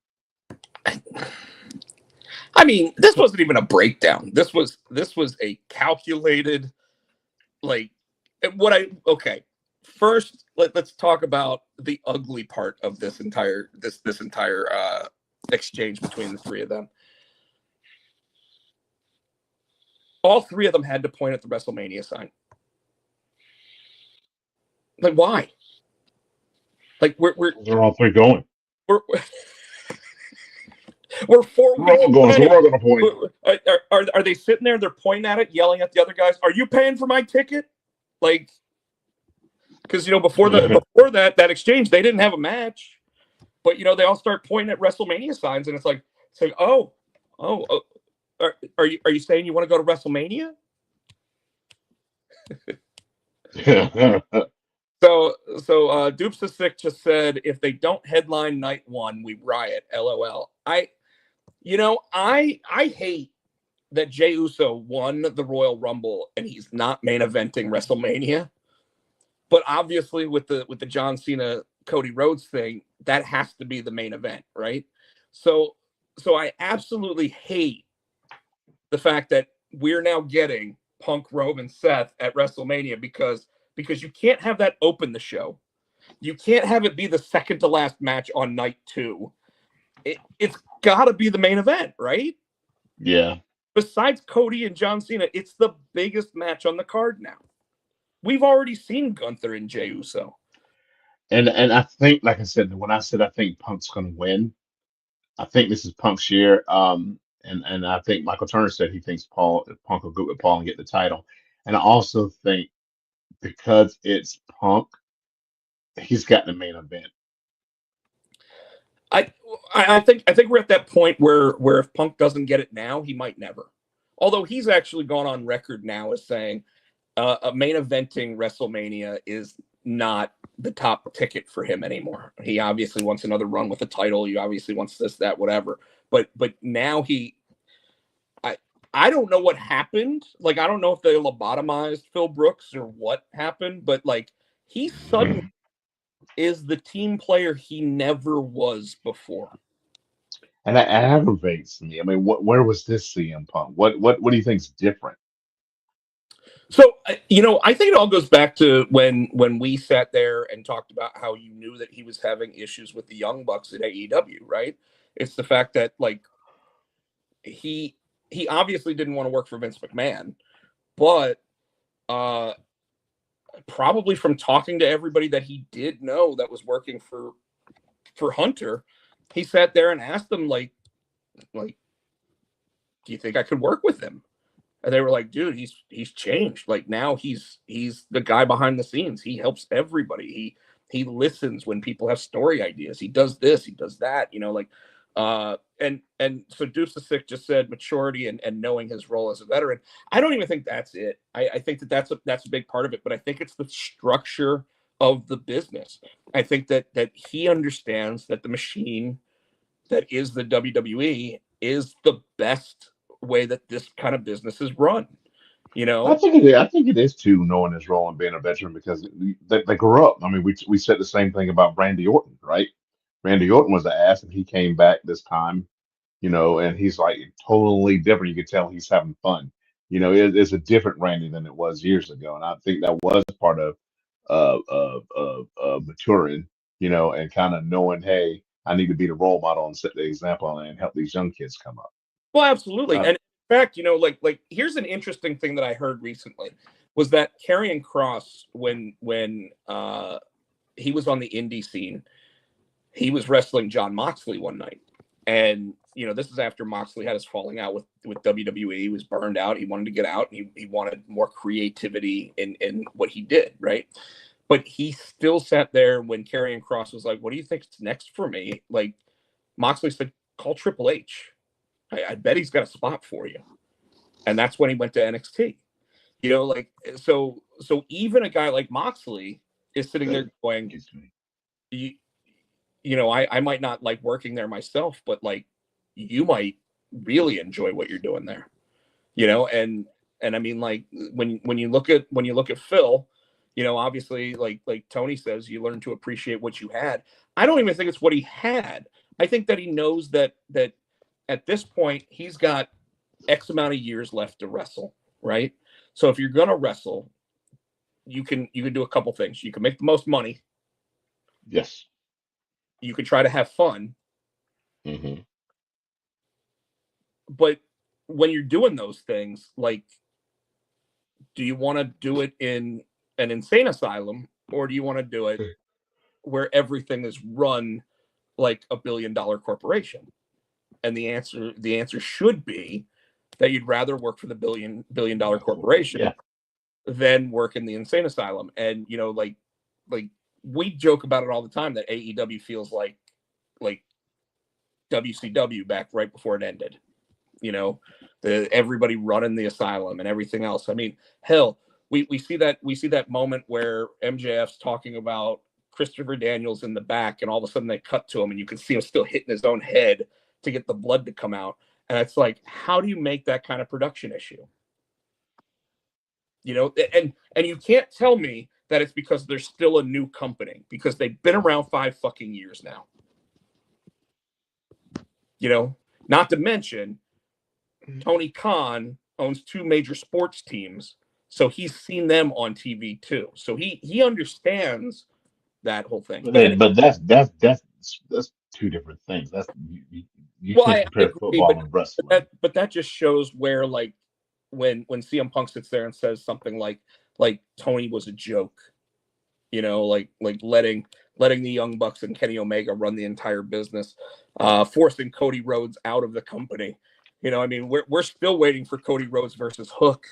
I mean, this wasn't even a breakdown. This was a calculated, like, okay. First, let's talk about the ugly part of this entire exchange between the three of them. All three of them had to point at the WrestleMania sign. Like, why? Like, They're all three going. we're 4 We're weeks all going, so away. we're all going to point. Are they sitting there? They're pointing at it, yelling at the other guys. Are you paying for my ticket? Like, because before that exchange, they didn't have a match, but they all start pointing at WrestleMania signs, and it's like oh, are you saying you want to go to WrestleMania? So Dupes the Sick just said, if they don't headline night one, we riot. LOL. I hate that Jey Uso won the Royal Rumble and he's not main eventing WrestleMania. But obviously with the John Cena Cody Rhodes thing, that has to be the main event, right? So I absolutely hate the fact that we're now getting Punk, Roman, Seth at WrestleMania because you can't have that open the show. You can't have it be the second to last match on night 2. It's got to be the main event, right? Yeah. Besides Cody and John Cena, it's the biggest match on the card now. We've already seen Gunther and Jey Uso. And I think, like I said, when I said I think Punk's going to win, I think this is Punk's year. And I think Michael Turner said he thinks Punk will go with Paul and get the title. And I also think because it's Punk, he's got the main event. I think we're at that point where if Punk doesn't get it now, he might never. Although he's actually gone on record now as saying a main eventing WrestleMania is not the top ticket for him anymore. He obviously wants another run with the title. He obviously wants this, that, whatever. But now I don't know what happened. Like, I don't know if they lobotomized Phil Brooks or what happened, but like he suddenly is the team player he never was before. And that aggravates me. I mean, where was this CM Punk? What do you think's different? So, I think it all goes back to when we sat there and talked about how you knew that he was having issues with the Young Bucks at AEW, right? It's the fact that, like, he obviously didn't want to work for Vince McMahon, but probably from talking to everybody that he did know that was working for Hunter, he sat there and asked them, like, do you think I could work with him? And they were like, dude, he's changed. Like, now he's the guy behind the scenes. He helps everybody. He listens when people have story ideas. He does this, he does that, and so Deuce the Sick just said maturity and knowing his role as a veteran. I don't even think that's it. I think that's a big part of it, but I think it's the structure of the business. I think that he understands that the machine that is the WWE is the best way that this kind of business is run. I think it is too, knowing his role and being a veteran, because they grew up. I mean, we said the same thing about Randy Orton, right? Randy Orton was an ass, and he came back this time, and he's like totally different. You could tell he's having fun. It's a different Randy than it was years ago, and I think that was part of maturing, and kind of knowing, hey, I need to be the role model and set the example and help these young kids come up. Well, absolutely. Uh, And in fact, like here's an interesting thing that I heard recently was that Karrion Kross, when he was on the indie scene, he was wrestling John Moxley one night. And this is after Moxley had his falling out with WWE. He was burned out. He wanted to get out. And he wanted more creativity in what he did, right? But he still sat there when Karrion Kross was like, "What do you think's next for me?" Like Moxley said, "Call Triple H. I bet he's got a spot for you." And that's when he went to NXT. So even a guy like Moxley is sitting there going, I might not like working there myself, but like you might really enjoy what you're doing there, and I mean, like when you look at Phil, obviously like Tony says, you learn to appreciate what you had. I don't even think it's what he had. I think that he knows that at this point he's got X amount of years left to wrestle, right? So if you're gonna wrestle, you can do a couple things. You can make the most money. Yes. You can try to have fun. Mm-hmm. But when you're doing those things, like, do you want to do it in an insane asylum, or do you want to do it where everything is run like a $1 billion corporation? And the answer should be that you'd rather work for the $1 billion corporation than work in the insane asylum. And like we joke about it all the time that AEW feels like WCW back right before it ended. Everybody running the asylum and everything else. I mean, hell, we see that moment where MJF's talking about Christopher Daniels in the back, and all of a sudden they cut to him, and you can see him still hitting his own head to get the blood to come out. And it's like, how do you make that kind of production issue? And you can't tell me that it's because they're still a new company, because they've been around 5 fucking years now. Not to mention Tony Khan owns 2 major sports teams, so he's seen them on TV too. So he understands that whole thing. But that's 2 different things. That's you can't compare football and wrestling. But that just shows where, like, when CM Punk sits there and says something like Tony was a joke, like letting the Young Bucks and Kenny Omega run the entire business, forcing Cody Rhodes out of the company. I mean, we're still waiting for Cody Rhodes versus Hook,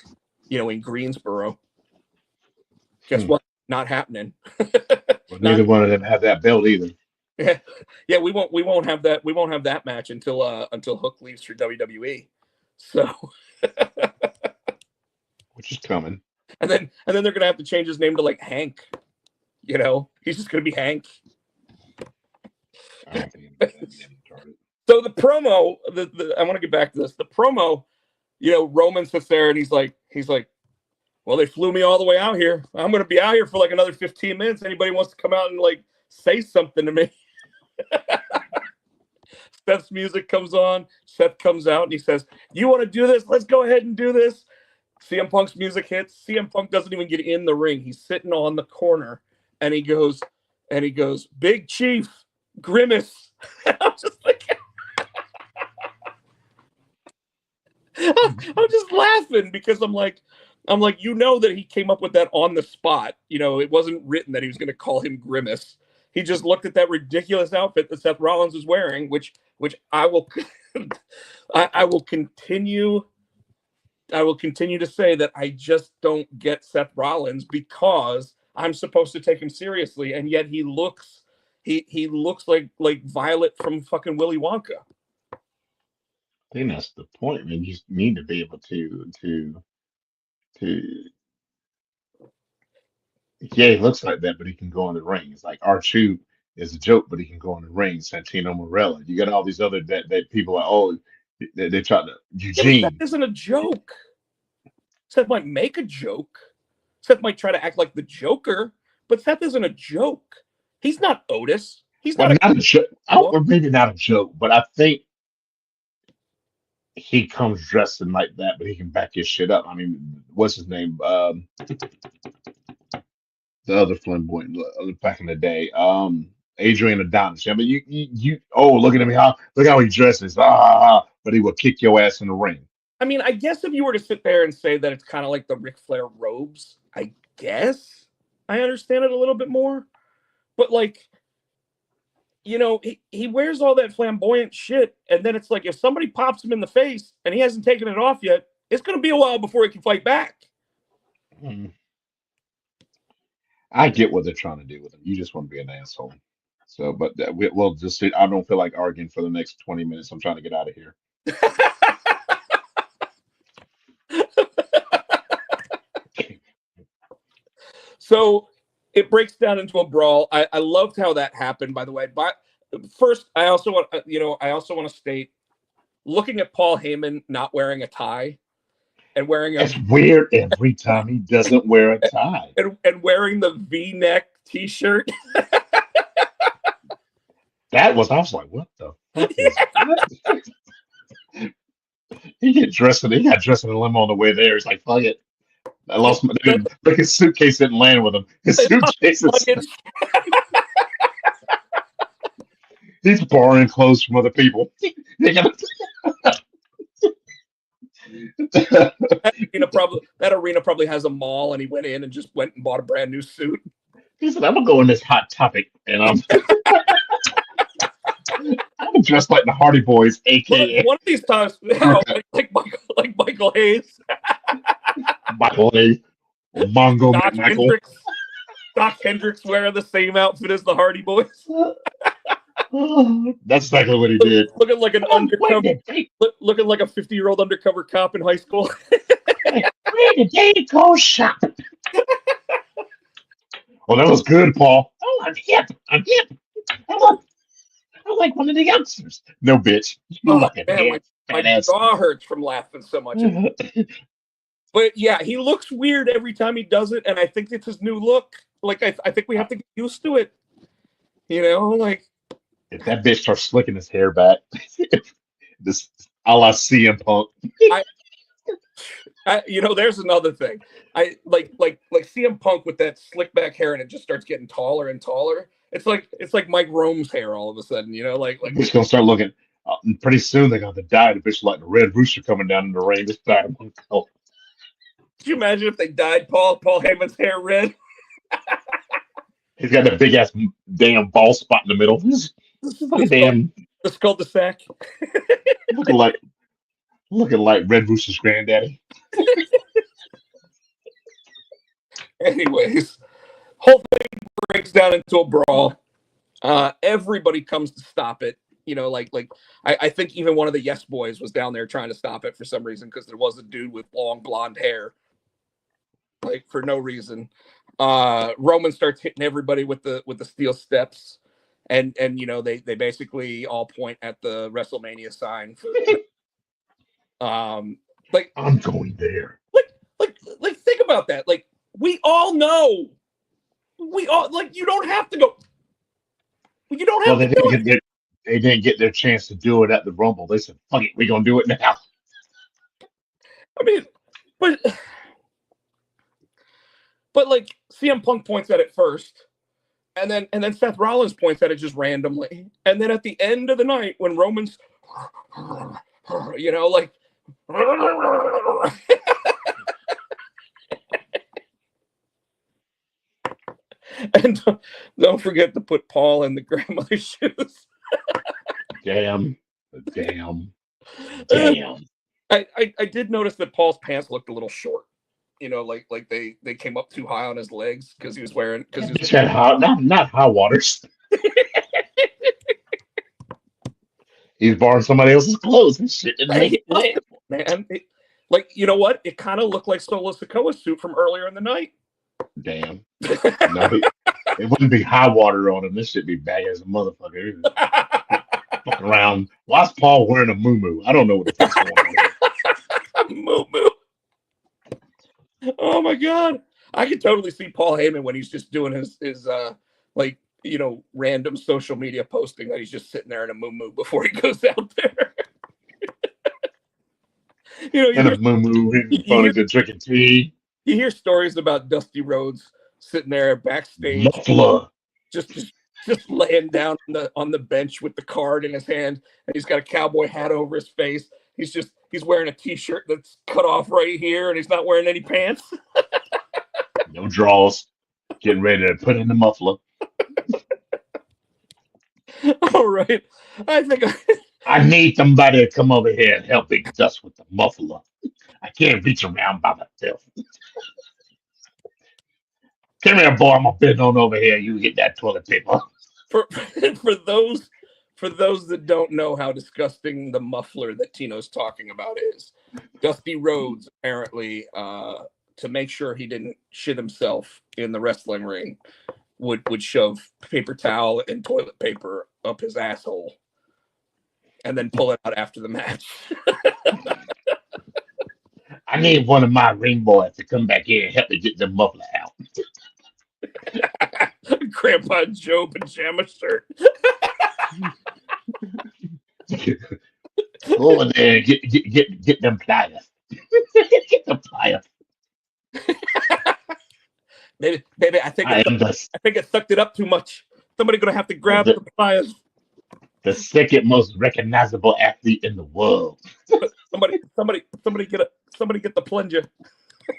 in Greensboro. Guess what? Not happening. Well, neither one of them have that belt either. Yeah, we won't have that. We won't have that match until Hook leaves for WWE. So, which is coming. And then they're gonna have to change his name to like Hank. He's just gonna be Hank. So the promo, I want to get back to this. The promo, Roman sits there and he's like, well, they flew me all the way out here. I'm going to be out here for like another 15 minutes. Anybody wants to come out and like say something to me? Seth's music comes on. Seth comes out and he says, "You want to do this? Let's go ahead and do this." CM Punk's music hits. CM Punk doesn't even get in the ring. He's sitting on the corner and he goes, "Big Chief, Grimace." I'm just like, I'm just laughing because I'm like, that he came up with that on the spot. It wasn't written that he was going to call him Grimace. He just looked at that ridiculous outfit that Seth Rollins was wearing, which I will, I will continue to say that I just don't get Seth Rollins, because I'm supposed to take him seriously, and yet he looks like Violet from fucking Willy Wonka. I think that's the point. I mean, you need to be able to yeah, he looks like that, but he can go in the ring. It's like R2 is a joke, but he can go in the ring. Santino Morella. You got all these other that people are, they try to Eugene. Seth isn't a joke. Seth might make a joke. Seth might try to act like the Joker, but Seth isn't a joke. He's not Otis. He's not a joke. Or maybe not a joke, but I think he comes dressing like that, but he can back his shit up. I mean, what's his name? The other flamboyant back in the day, Adrian Adonis. I mean, you look at him, look how he dresses, but he will kick your ass in the ring. I mean, I guess if you were to sit there and say that it's kind of like the Ric Flair robes, I guess I understand it a little bit more. But like, he wears all that flamboyant shit, and then it's like if somebody pops him in the face and he hasn't taken it off yet, it's going to be a while before he can fight back. I get what they're trying to do with him. You just want to be an asshole. So, but we'll just see. I don't feel like arguing for the next 20 minutes. I'm trying to get out of here. So it breaks down into a brawl. I loved how that happened, by the way. But first, I also want to state, looking at Paul Heyman not wearing a tie and wearing It's weird every time he doesn't wear a tie and wearing the V-neck T-shirt. I was like, what the fuck is that? He got dressed in a limo on the way there. He's like, fuck it. I lost my dude. Like his suitcase didn't land with him. His suitcase is he's borrowing clothes from other people. That arena probably has a mall, and he went in and just went and bought a brand new suit. He said, I'm gonna go in this Hot Topic and I'm dressed like the Hardy Boys, aka one of these times, like Michael Hayes. Michael Hayes. Mongo McMichael. Doc Hendricks wearing the same outfit as the Hardy Boys. That's exactly what he did. Looking like an looking like a 50-year-old undercover cop in high school. Where did they go shopping? Well, that was good, Paul. Oh, I'm hip. I'm like one of the youngsters. No, bitch. My jaw hurts from laughing so much. But yeah, he looks weird every time he does it, and I think it's his new look. Like I think we have to get used to it. Like if that bitch starts slicking his hair back, this a la CM Punk. There's another thing. I like CM Punk with that slick back hair, and it just starts getting taller and taller. It's like Mike Rome's hair all of a sudden. Like bitch gonna start looking. Pretty soon they're gonna dye the bitch like the Red Rooster coming down in the rain. This time. Could you imagine if they dyed Paul Heyman's hair red? He's got that big ass damn ball spot in the middle. The cul-de-sac. looking like Red Rooster's granddaddy. Anyways, whole thing breaks down into a brawl. Everybody comes to stop it. I think even one of the Yes Boys was down there trying to stop it for some reason, because there was a dude with long blonde hair, like for no reason. Roman starts hitting everybody with the steel steps, and they basically all point at the WrestleMania sign. Like I'm going there. Like think about that. Like we all know. You don't have to go. You don't have to do it. They didn't get their chance to do it at the Rumble. They said, fuck it, we're going to do it now. I mean, but like CM Punk points at it first, and then Seth Rollins points at it just randomly. And then at the end of the night, when Roman's, like, and don't forget to put Paul in the grandmother's shoes. Damn. I did notice that Paul's pants looked a little short. Like they came up too high on his legs because he was wearing not high waters. He's borrowing somebody else's clothes and shit. Man, you know what? It kind of looked like Solo Sikoa's suit from earlier in the night. Damn. No, it wouldn't be high water on him. This should be bad as a motherfucker. Fucking around. Why's Paul wearing a muumuu? I don't know what the fuck's going on. Muumuu. Oh my god. I could totally see Paul Heyman when he's just doing his random social media posting that he's just sitting there in a muumuu before he goes out there. And a muumuu, funny to drinking tea. You hear stories about Dusty Rhodes sitting there backstage, just laying down on the bench with the card in his hand, and he's got a cowboy hat over his face. He's wearing a t-shirt that's cut off right here, and he's not wearing any pants. No draws. Getting ready to put in the muffler. All right. I think I need somebody to come over here and help Big Dust with the muffler. I can't reach around by myself. Come here, boy. I'm gonna bend on over here. You get that toilet paper. for for those for those that don't know how disgusting the muffler that Tino's talking about is, Dusty Rhodes apparently, to make sure he didn't shit himself in the wrestling ring, would shove paper towel and toilet paper up his asshole and then pull it out after the match. I need one of my ring boys to come back here and help me get the muffler out. Grandpa Joe pajama shirt. Go over there and get them pliers. Get the pliers. Baby, I think I am it sucked it up too much. Somebody gonna have to grab the pliers. the second most recognizable athlete in the world. Somebody get the plunger.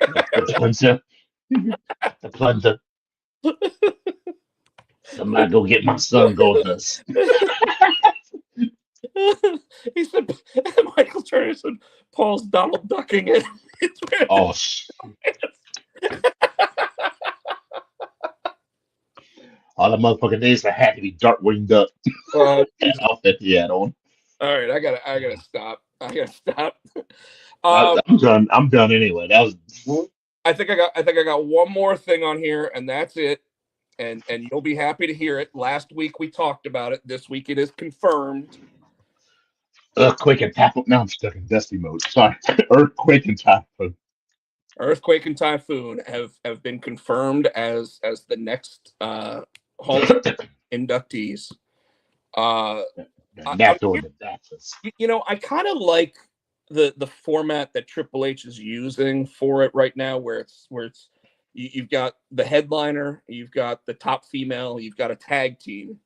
The plunger. The plunger. Somebody go get my son Goldust. He said, Michael Turner said, Paul's Donald ducking it. Oh, all the motherfucking days I had to be dark winged up. That outfit he had on. All right, I gotta stop. I'm done anyway. That was. I think I got one more thing on here, and that's it. And you'll be happy to hear it. Last week we talked about it. This week it is confirmed. Earthquake and typhoon. Now I'm stuck in dusty mode. Sorry. Earthquake and typhoon. Earthquake and Typhoon have been confirmed as the next Hall of Fame inductees. I kind of like the format that Triple H is using for it right now, where it's you've got the headliner, you've got the top female, you've got a tag team.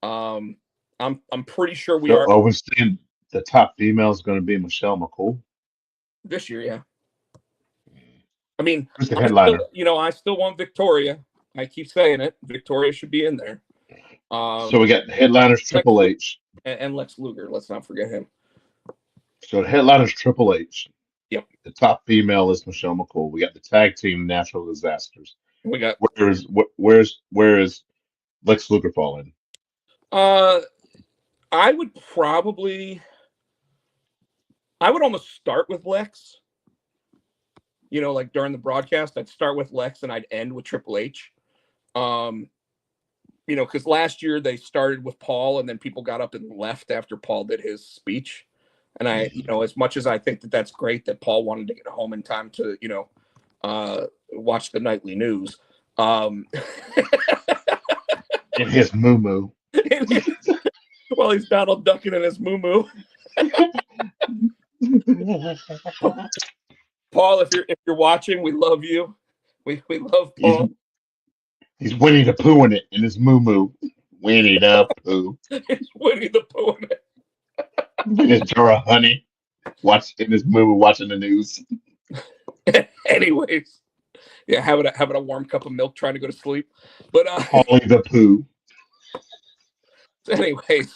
I'm pretty sure we are. Are we saying the top female is going to be Michelle McCool this year? Yeah. I mean, who's the headliner? I still want Victoria. I keep saying it. Victoria should be in there. So we got the headliners Triple H and Lex Luger. Let's not forget him. So the headliners Triple H. Yep. The top female is Michelle McCool. We got the tag team Natural Disasters. We got where is Lex Luger fall in? I would almost start with Lex. Like during the broadcast, I'd start with Lex and I'd end with Triple H. Because last year they started with Paul and then people got up and left after Paul did his speech. And as much as I think that that's great that Paul wanted to get home in time to, watch the nightly news. In his moo-moo. Well, he's Donald ducking in his moo-moo. Paul, if you're watching, we love you. We love Paul. He's Winnie the Pooh in it in his moo-moo. Winnie the Pooh. He's Winnie the Pooh in it. In his jar of honey. In his moo-moo watching the news. Anyways. Yeah, having a warm cup of milk trying to go to sleep. But Polly the Pooh. Anyways.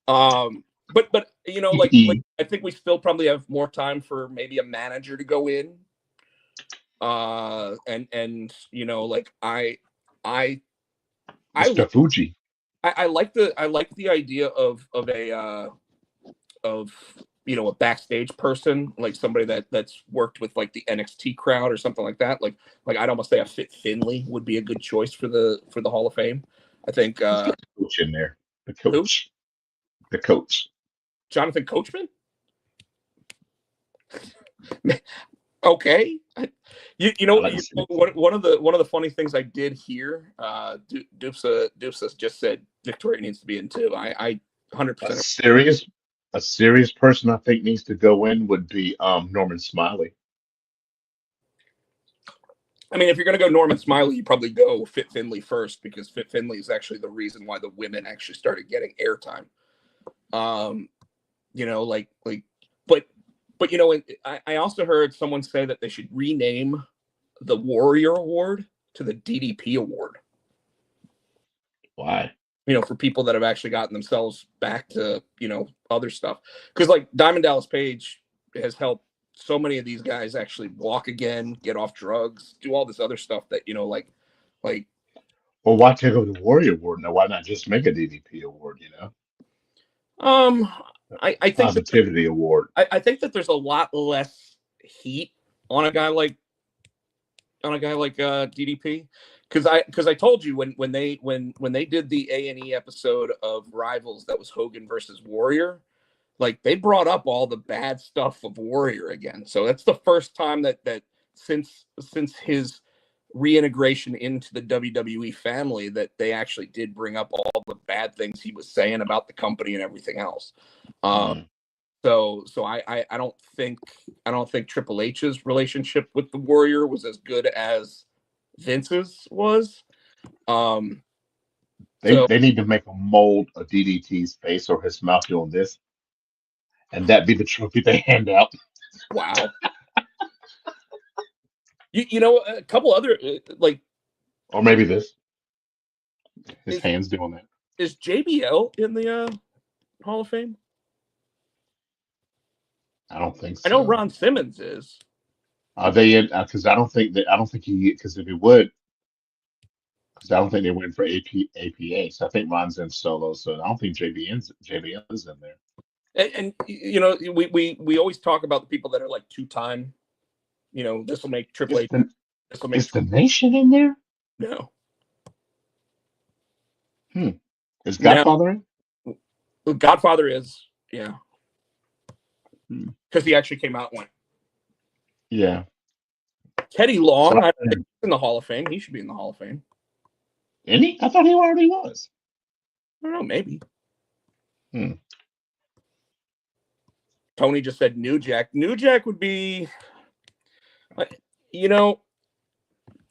But I think we still probably have more time for maybe a manager to go in. Mr. Fuji. I like the idea of a backstage person, like somebody that's worked with like the NXT crowd or something like that. Like I'd almost say a Fit Finley would be a good choice for the Hall of Fame. I think the coach in there. The coach. The coach. Jonathan Coachman? Okay. One of the funny things I did hear, Dupsa just said Victoria needs to be in too. I 100%. A serious person I think needs to go in would be Norman Smiley. I mean, if you're going to go Norman Smiley, you probably go Fit Finley first, because Fit Finley is actually the reason why the women actually started getting airtime. I also heard someone say that they should rename the Warrior Award to the DDP Award. Why? for people that have actually gotten themselves back to, other stuff. Because like Diamond Dallas Page has helped so many of these guys actually walk again, get off drugs, do all this other stuff that, like, Well, why take over the Warrior Award now? Why not just make a DDP award? um, I think that Positivity award. I think that there's a lot less heat on a guy like DDP, because I told you when they did the A&E episode of Rivals that was Hogan versus Warrior, like they brought up all the bad stuff of Warrior again. So that's the first time that since his reintegration into the WWE family that they actually did bring up all the bad things he was saying about the company and everything else. So I don't think Triple H's relationship with the Warrior was as good as Vince's was. They need to make a mold of DDT's face or his mouth doing this, and that be the trophy they hand out. Wow. A couple other or maybe this. His hands doing that. Is JBL in the Hall of Fame? I don't think so. I know Ron Simmons is. Are they in? Because I don't think he. Because if he would, because I don't think they went for APA. So I think Ron's in solo. So I don't think JBL is in there. And we always talk about the people that are like 2-time. This will make Triple H. Is the Nation in there? No. Is Godfather in? Godfather is, yeah. Because he actually came out and went. Yeah. Teddy Long, I think he's in the Hall of Fame. He should be in the Hall of Fame. Isn't he? I thought he already was. I don't know, maybe. Tony just said New Jack. New Jack would be,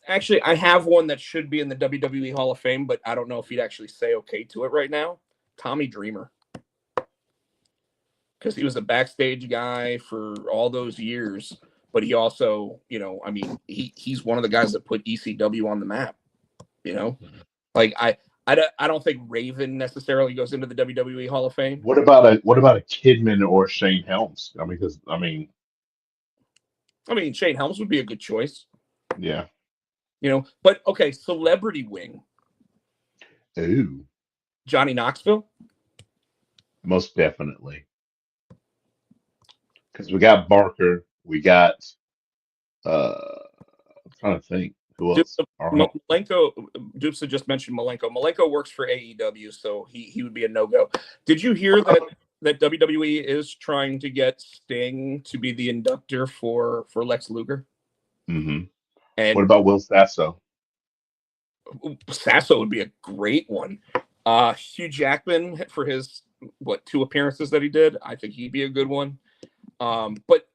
actually, I have one that should be in the WWE Hall of Fame, but I don't know if he'd actually say okay to it right now. Tommy Dreamer. Because he was a backstage guy for all those years, but he also, he's one of the guys that put ECW on the map. Like I don't think Raven necessarily goes into the WWE Hall of Fame. What about a Kidman or Shane Helms? Shane Helms would be a good choice. Yeah. But okay, celebrity wing. Ooh. Johnny Knoxville? Most definitely. Because we got Barker, we got I'm trying to think who else. Malenko, Dupsa just mentioned Malenko. Malenko works for AEW, so he would be a no-go. Did you hear that WWE is trying to get Sting to be the inductor for Lex Luger? Mm-hmm. And what about Will Sasso? Sasso would be a great one. Hugh Jackman for his 2 appearances that he did. I think he'd be a good one. But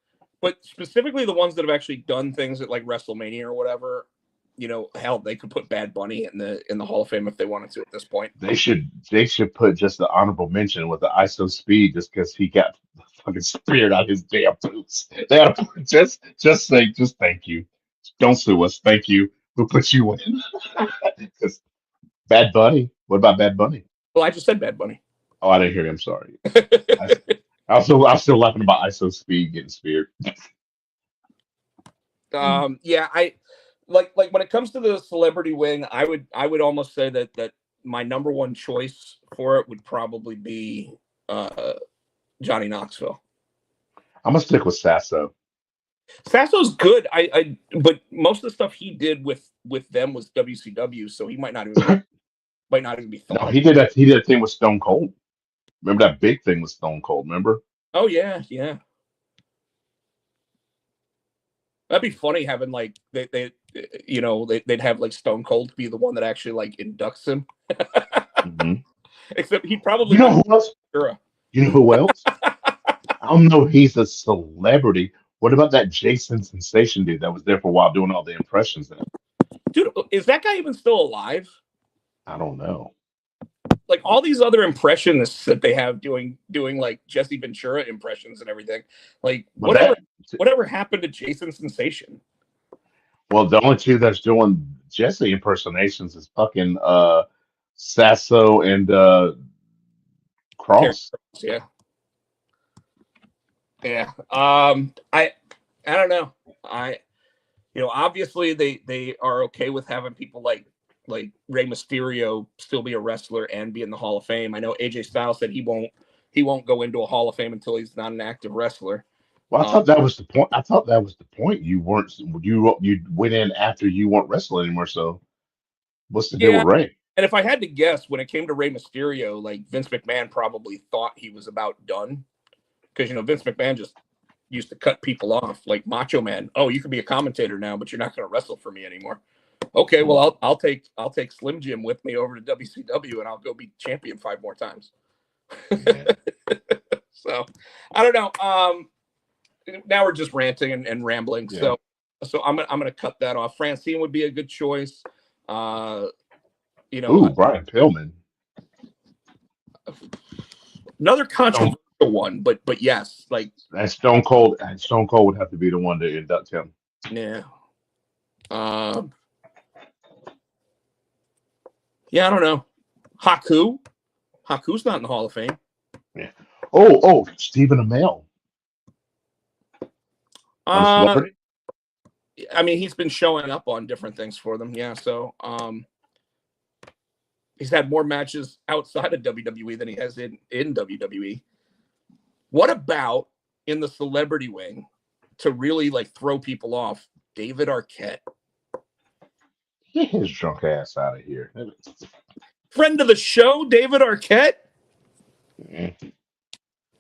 specifically the ones that have actually done things at like WrestleMania or whatever, hell, they could put Bad Bunny in the Hall of Fame if they wanted to at this point. They should put just the honorable mention with the ISO speed just because he got fucking speared out his damn boots. They had to just thank you. Don't sue us. Thank you. We'll put you in. Because Bad Bunny. What about Bad Bunny? Well, I just said Bad Bunny. Oh, I didn't hear him. Sorry. I'm still laughing about ISO speed getting speared. Yeah, I like when it comes to the celebrity wing, I would almost say that my number one choice for it would probably be Johnny Knoxville. I'm gonna stick with Sasso. Sasso's good. But most of the stuff he did with them was WCW, so he might not even be thought. No, he did a thing with Stone Cold. Remember that big thing with Stone Cold? Remember? Oh yeah. That'd be funny having like they'd have like Stone Cold be the one that actually like inducts him. Mm-hmm. Except he probably who else? You know who else? I don't know. He's a celebrity. What about that Jason Sensation dude that was there for a while doing all the impressions? Dude, is that guy even still alive? I don't know. Like all these other impressionists that they have doing like Jesse Ventura impressions and everything. Like whatever happened to Jason Sensation? Well, the only two that's doing Jesse impersonations is fucking Sasso and Carry Cross. Cross, yeah. Yeah. I don't know. Obviously they are okay with having people like Rey Mysterio still be a wrestler and be in the Hall of Fame. I know AJ Styles said he won't go into a Hall of Fame until he's not an active wrestler. Well, I Um, thought that was the point. I thought that was the point. You went in after you weren't wrestling anymore. So what's the deal yeah, with Ray? and if I had to guess, when it came to Rey Mysterio, like Vince McMahon probably thought he was about done because Vince McMahon just used to cut people off like Macho Man. Oh, you can be a commentator now, but you're not going to wrestle for me anymore. Okay, well I'll take Slim Jim with me over to WCW and I'll go be champion 5 more times. Yeah. So I don't know. Now we're just ranting and rambling. Yeah. So I'm gonna cut that off. Francine would be a good choice. Ooh, Brian Pillman. Another controversial one, but yes, like And Stone Cold. And Stone Cold would have to be the one to induct him. yeah. Yeah, I don't know. Haku's not in the Hall of Fame. Yeah. Oh, Stephen Amell. I mean, he's been showing up on different things for them. Yeah, so he's had more matches outside of WWE than he has in WWE. What about in the celebrity wing to really like throw people off? David Arquette. Get his drunk ass out of here. Friend of the show, David Arquette. Mm.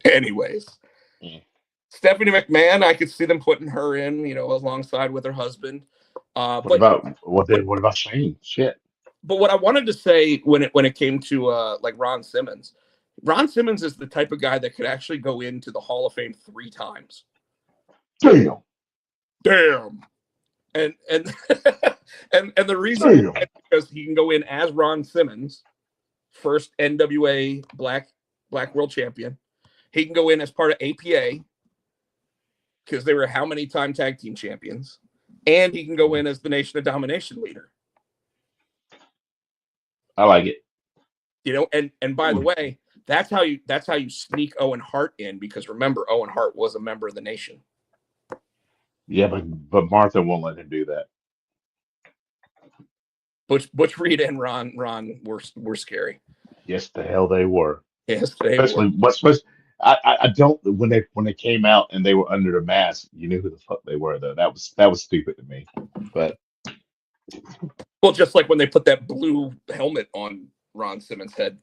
Anyways, Mm. Stephanie McMahon, I could see them putting her in, alongside with her husband. What about Shane? Shit. But what I wanted to say when it came to like Ron Simmons is the type of guy that could actually go into the Hall of Fame 3 times. Damn. And and the reason is because he can go in as Ron Simmons, first NWA Black World Champion. He can go in as part of APA because they were how many time tag team champions, and he can go in as the Nation of Domination leader. I like it. And by the way, that's how you sneak Owen Hart in, because remember, Owen Hart was a member of the Nation. Yeah, but Martha won't let him do that. Butch Reed and Ron were scary. Yes, the hell they were. Yes, they Especially were. I don't when they came out and they were under the mask, you knew who the fuck they were though. That was stupid to me. But well, just like when they put that blue helmet on Ron Simmons' head.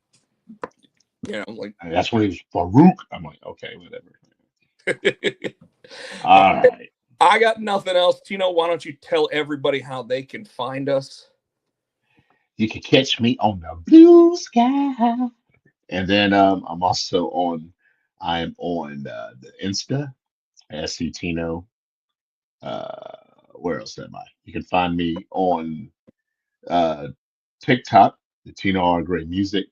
Like that's when he was Farouk. I'm like, okay, whatever. All right. I got nothing else. Tino, why don't you tell everybody how they can find us? You can catch me on the blue sky. And then I'm on the Insta, SC Tino. Where else am I? You can find me on TikTok, the Tino R Great Music.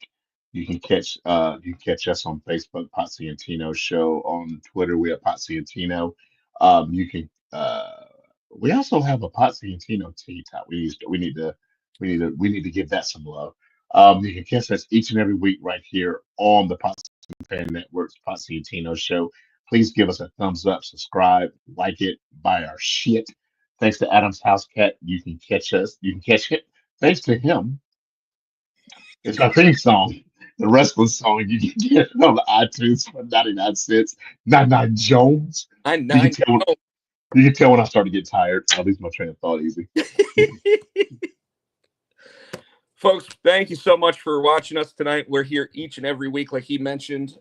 You can catch us on Facebook, Potsy and Tino Show. On Twitter, we are Potsy and Tino. You can we also have a Potsy and Tino TikTok. We need to give that some love. You can catch us each and every week right here on the Potsy Fan Network's Potsy and Tino Show. Please give us a thumbs up, subscribe, like it, buy our shit. Thanks to Adam's House Cat, you can catch us. You can catch it. Thanks to him, it's our theme song, the wrestling song. You can get it on iTunes for 99 cents. 99 Jones. You can tell when I start to get tired. I'll lose my train of thought easy. Folks, thank you so much for watching us tonight. We're here each and every week, like he mentioned,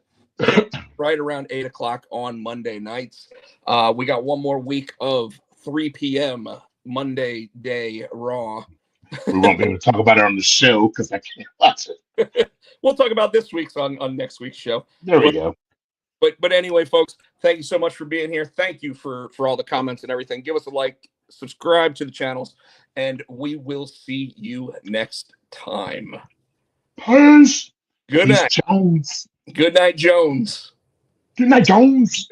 right around 8 o'clock on Monday nights. We got one more week of 3 p.m. Monday day Raw. We won't be able to talk about it on the show because I can't watch it. We'll talk about this week's on next week's show. There we go. But anyway, folks, thank you so much for being here. Thank you for all the comments and everything. Give us a like, subscribe to the channels, and we will see you next time. Peace. Good night, Jones. Good night, Jones. Good night, Jones.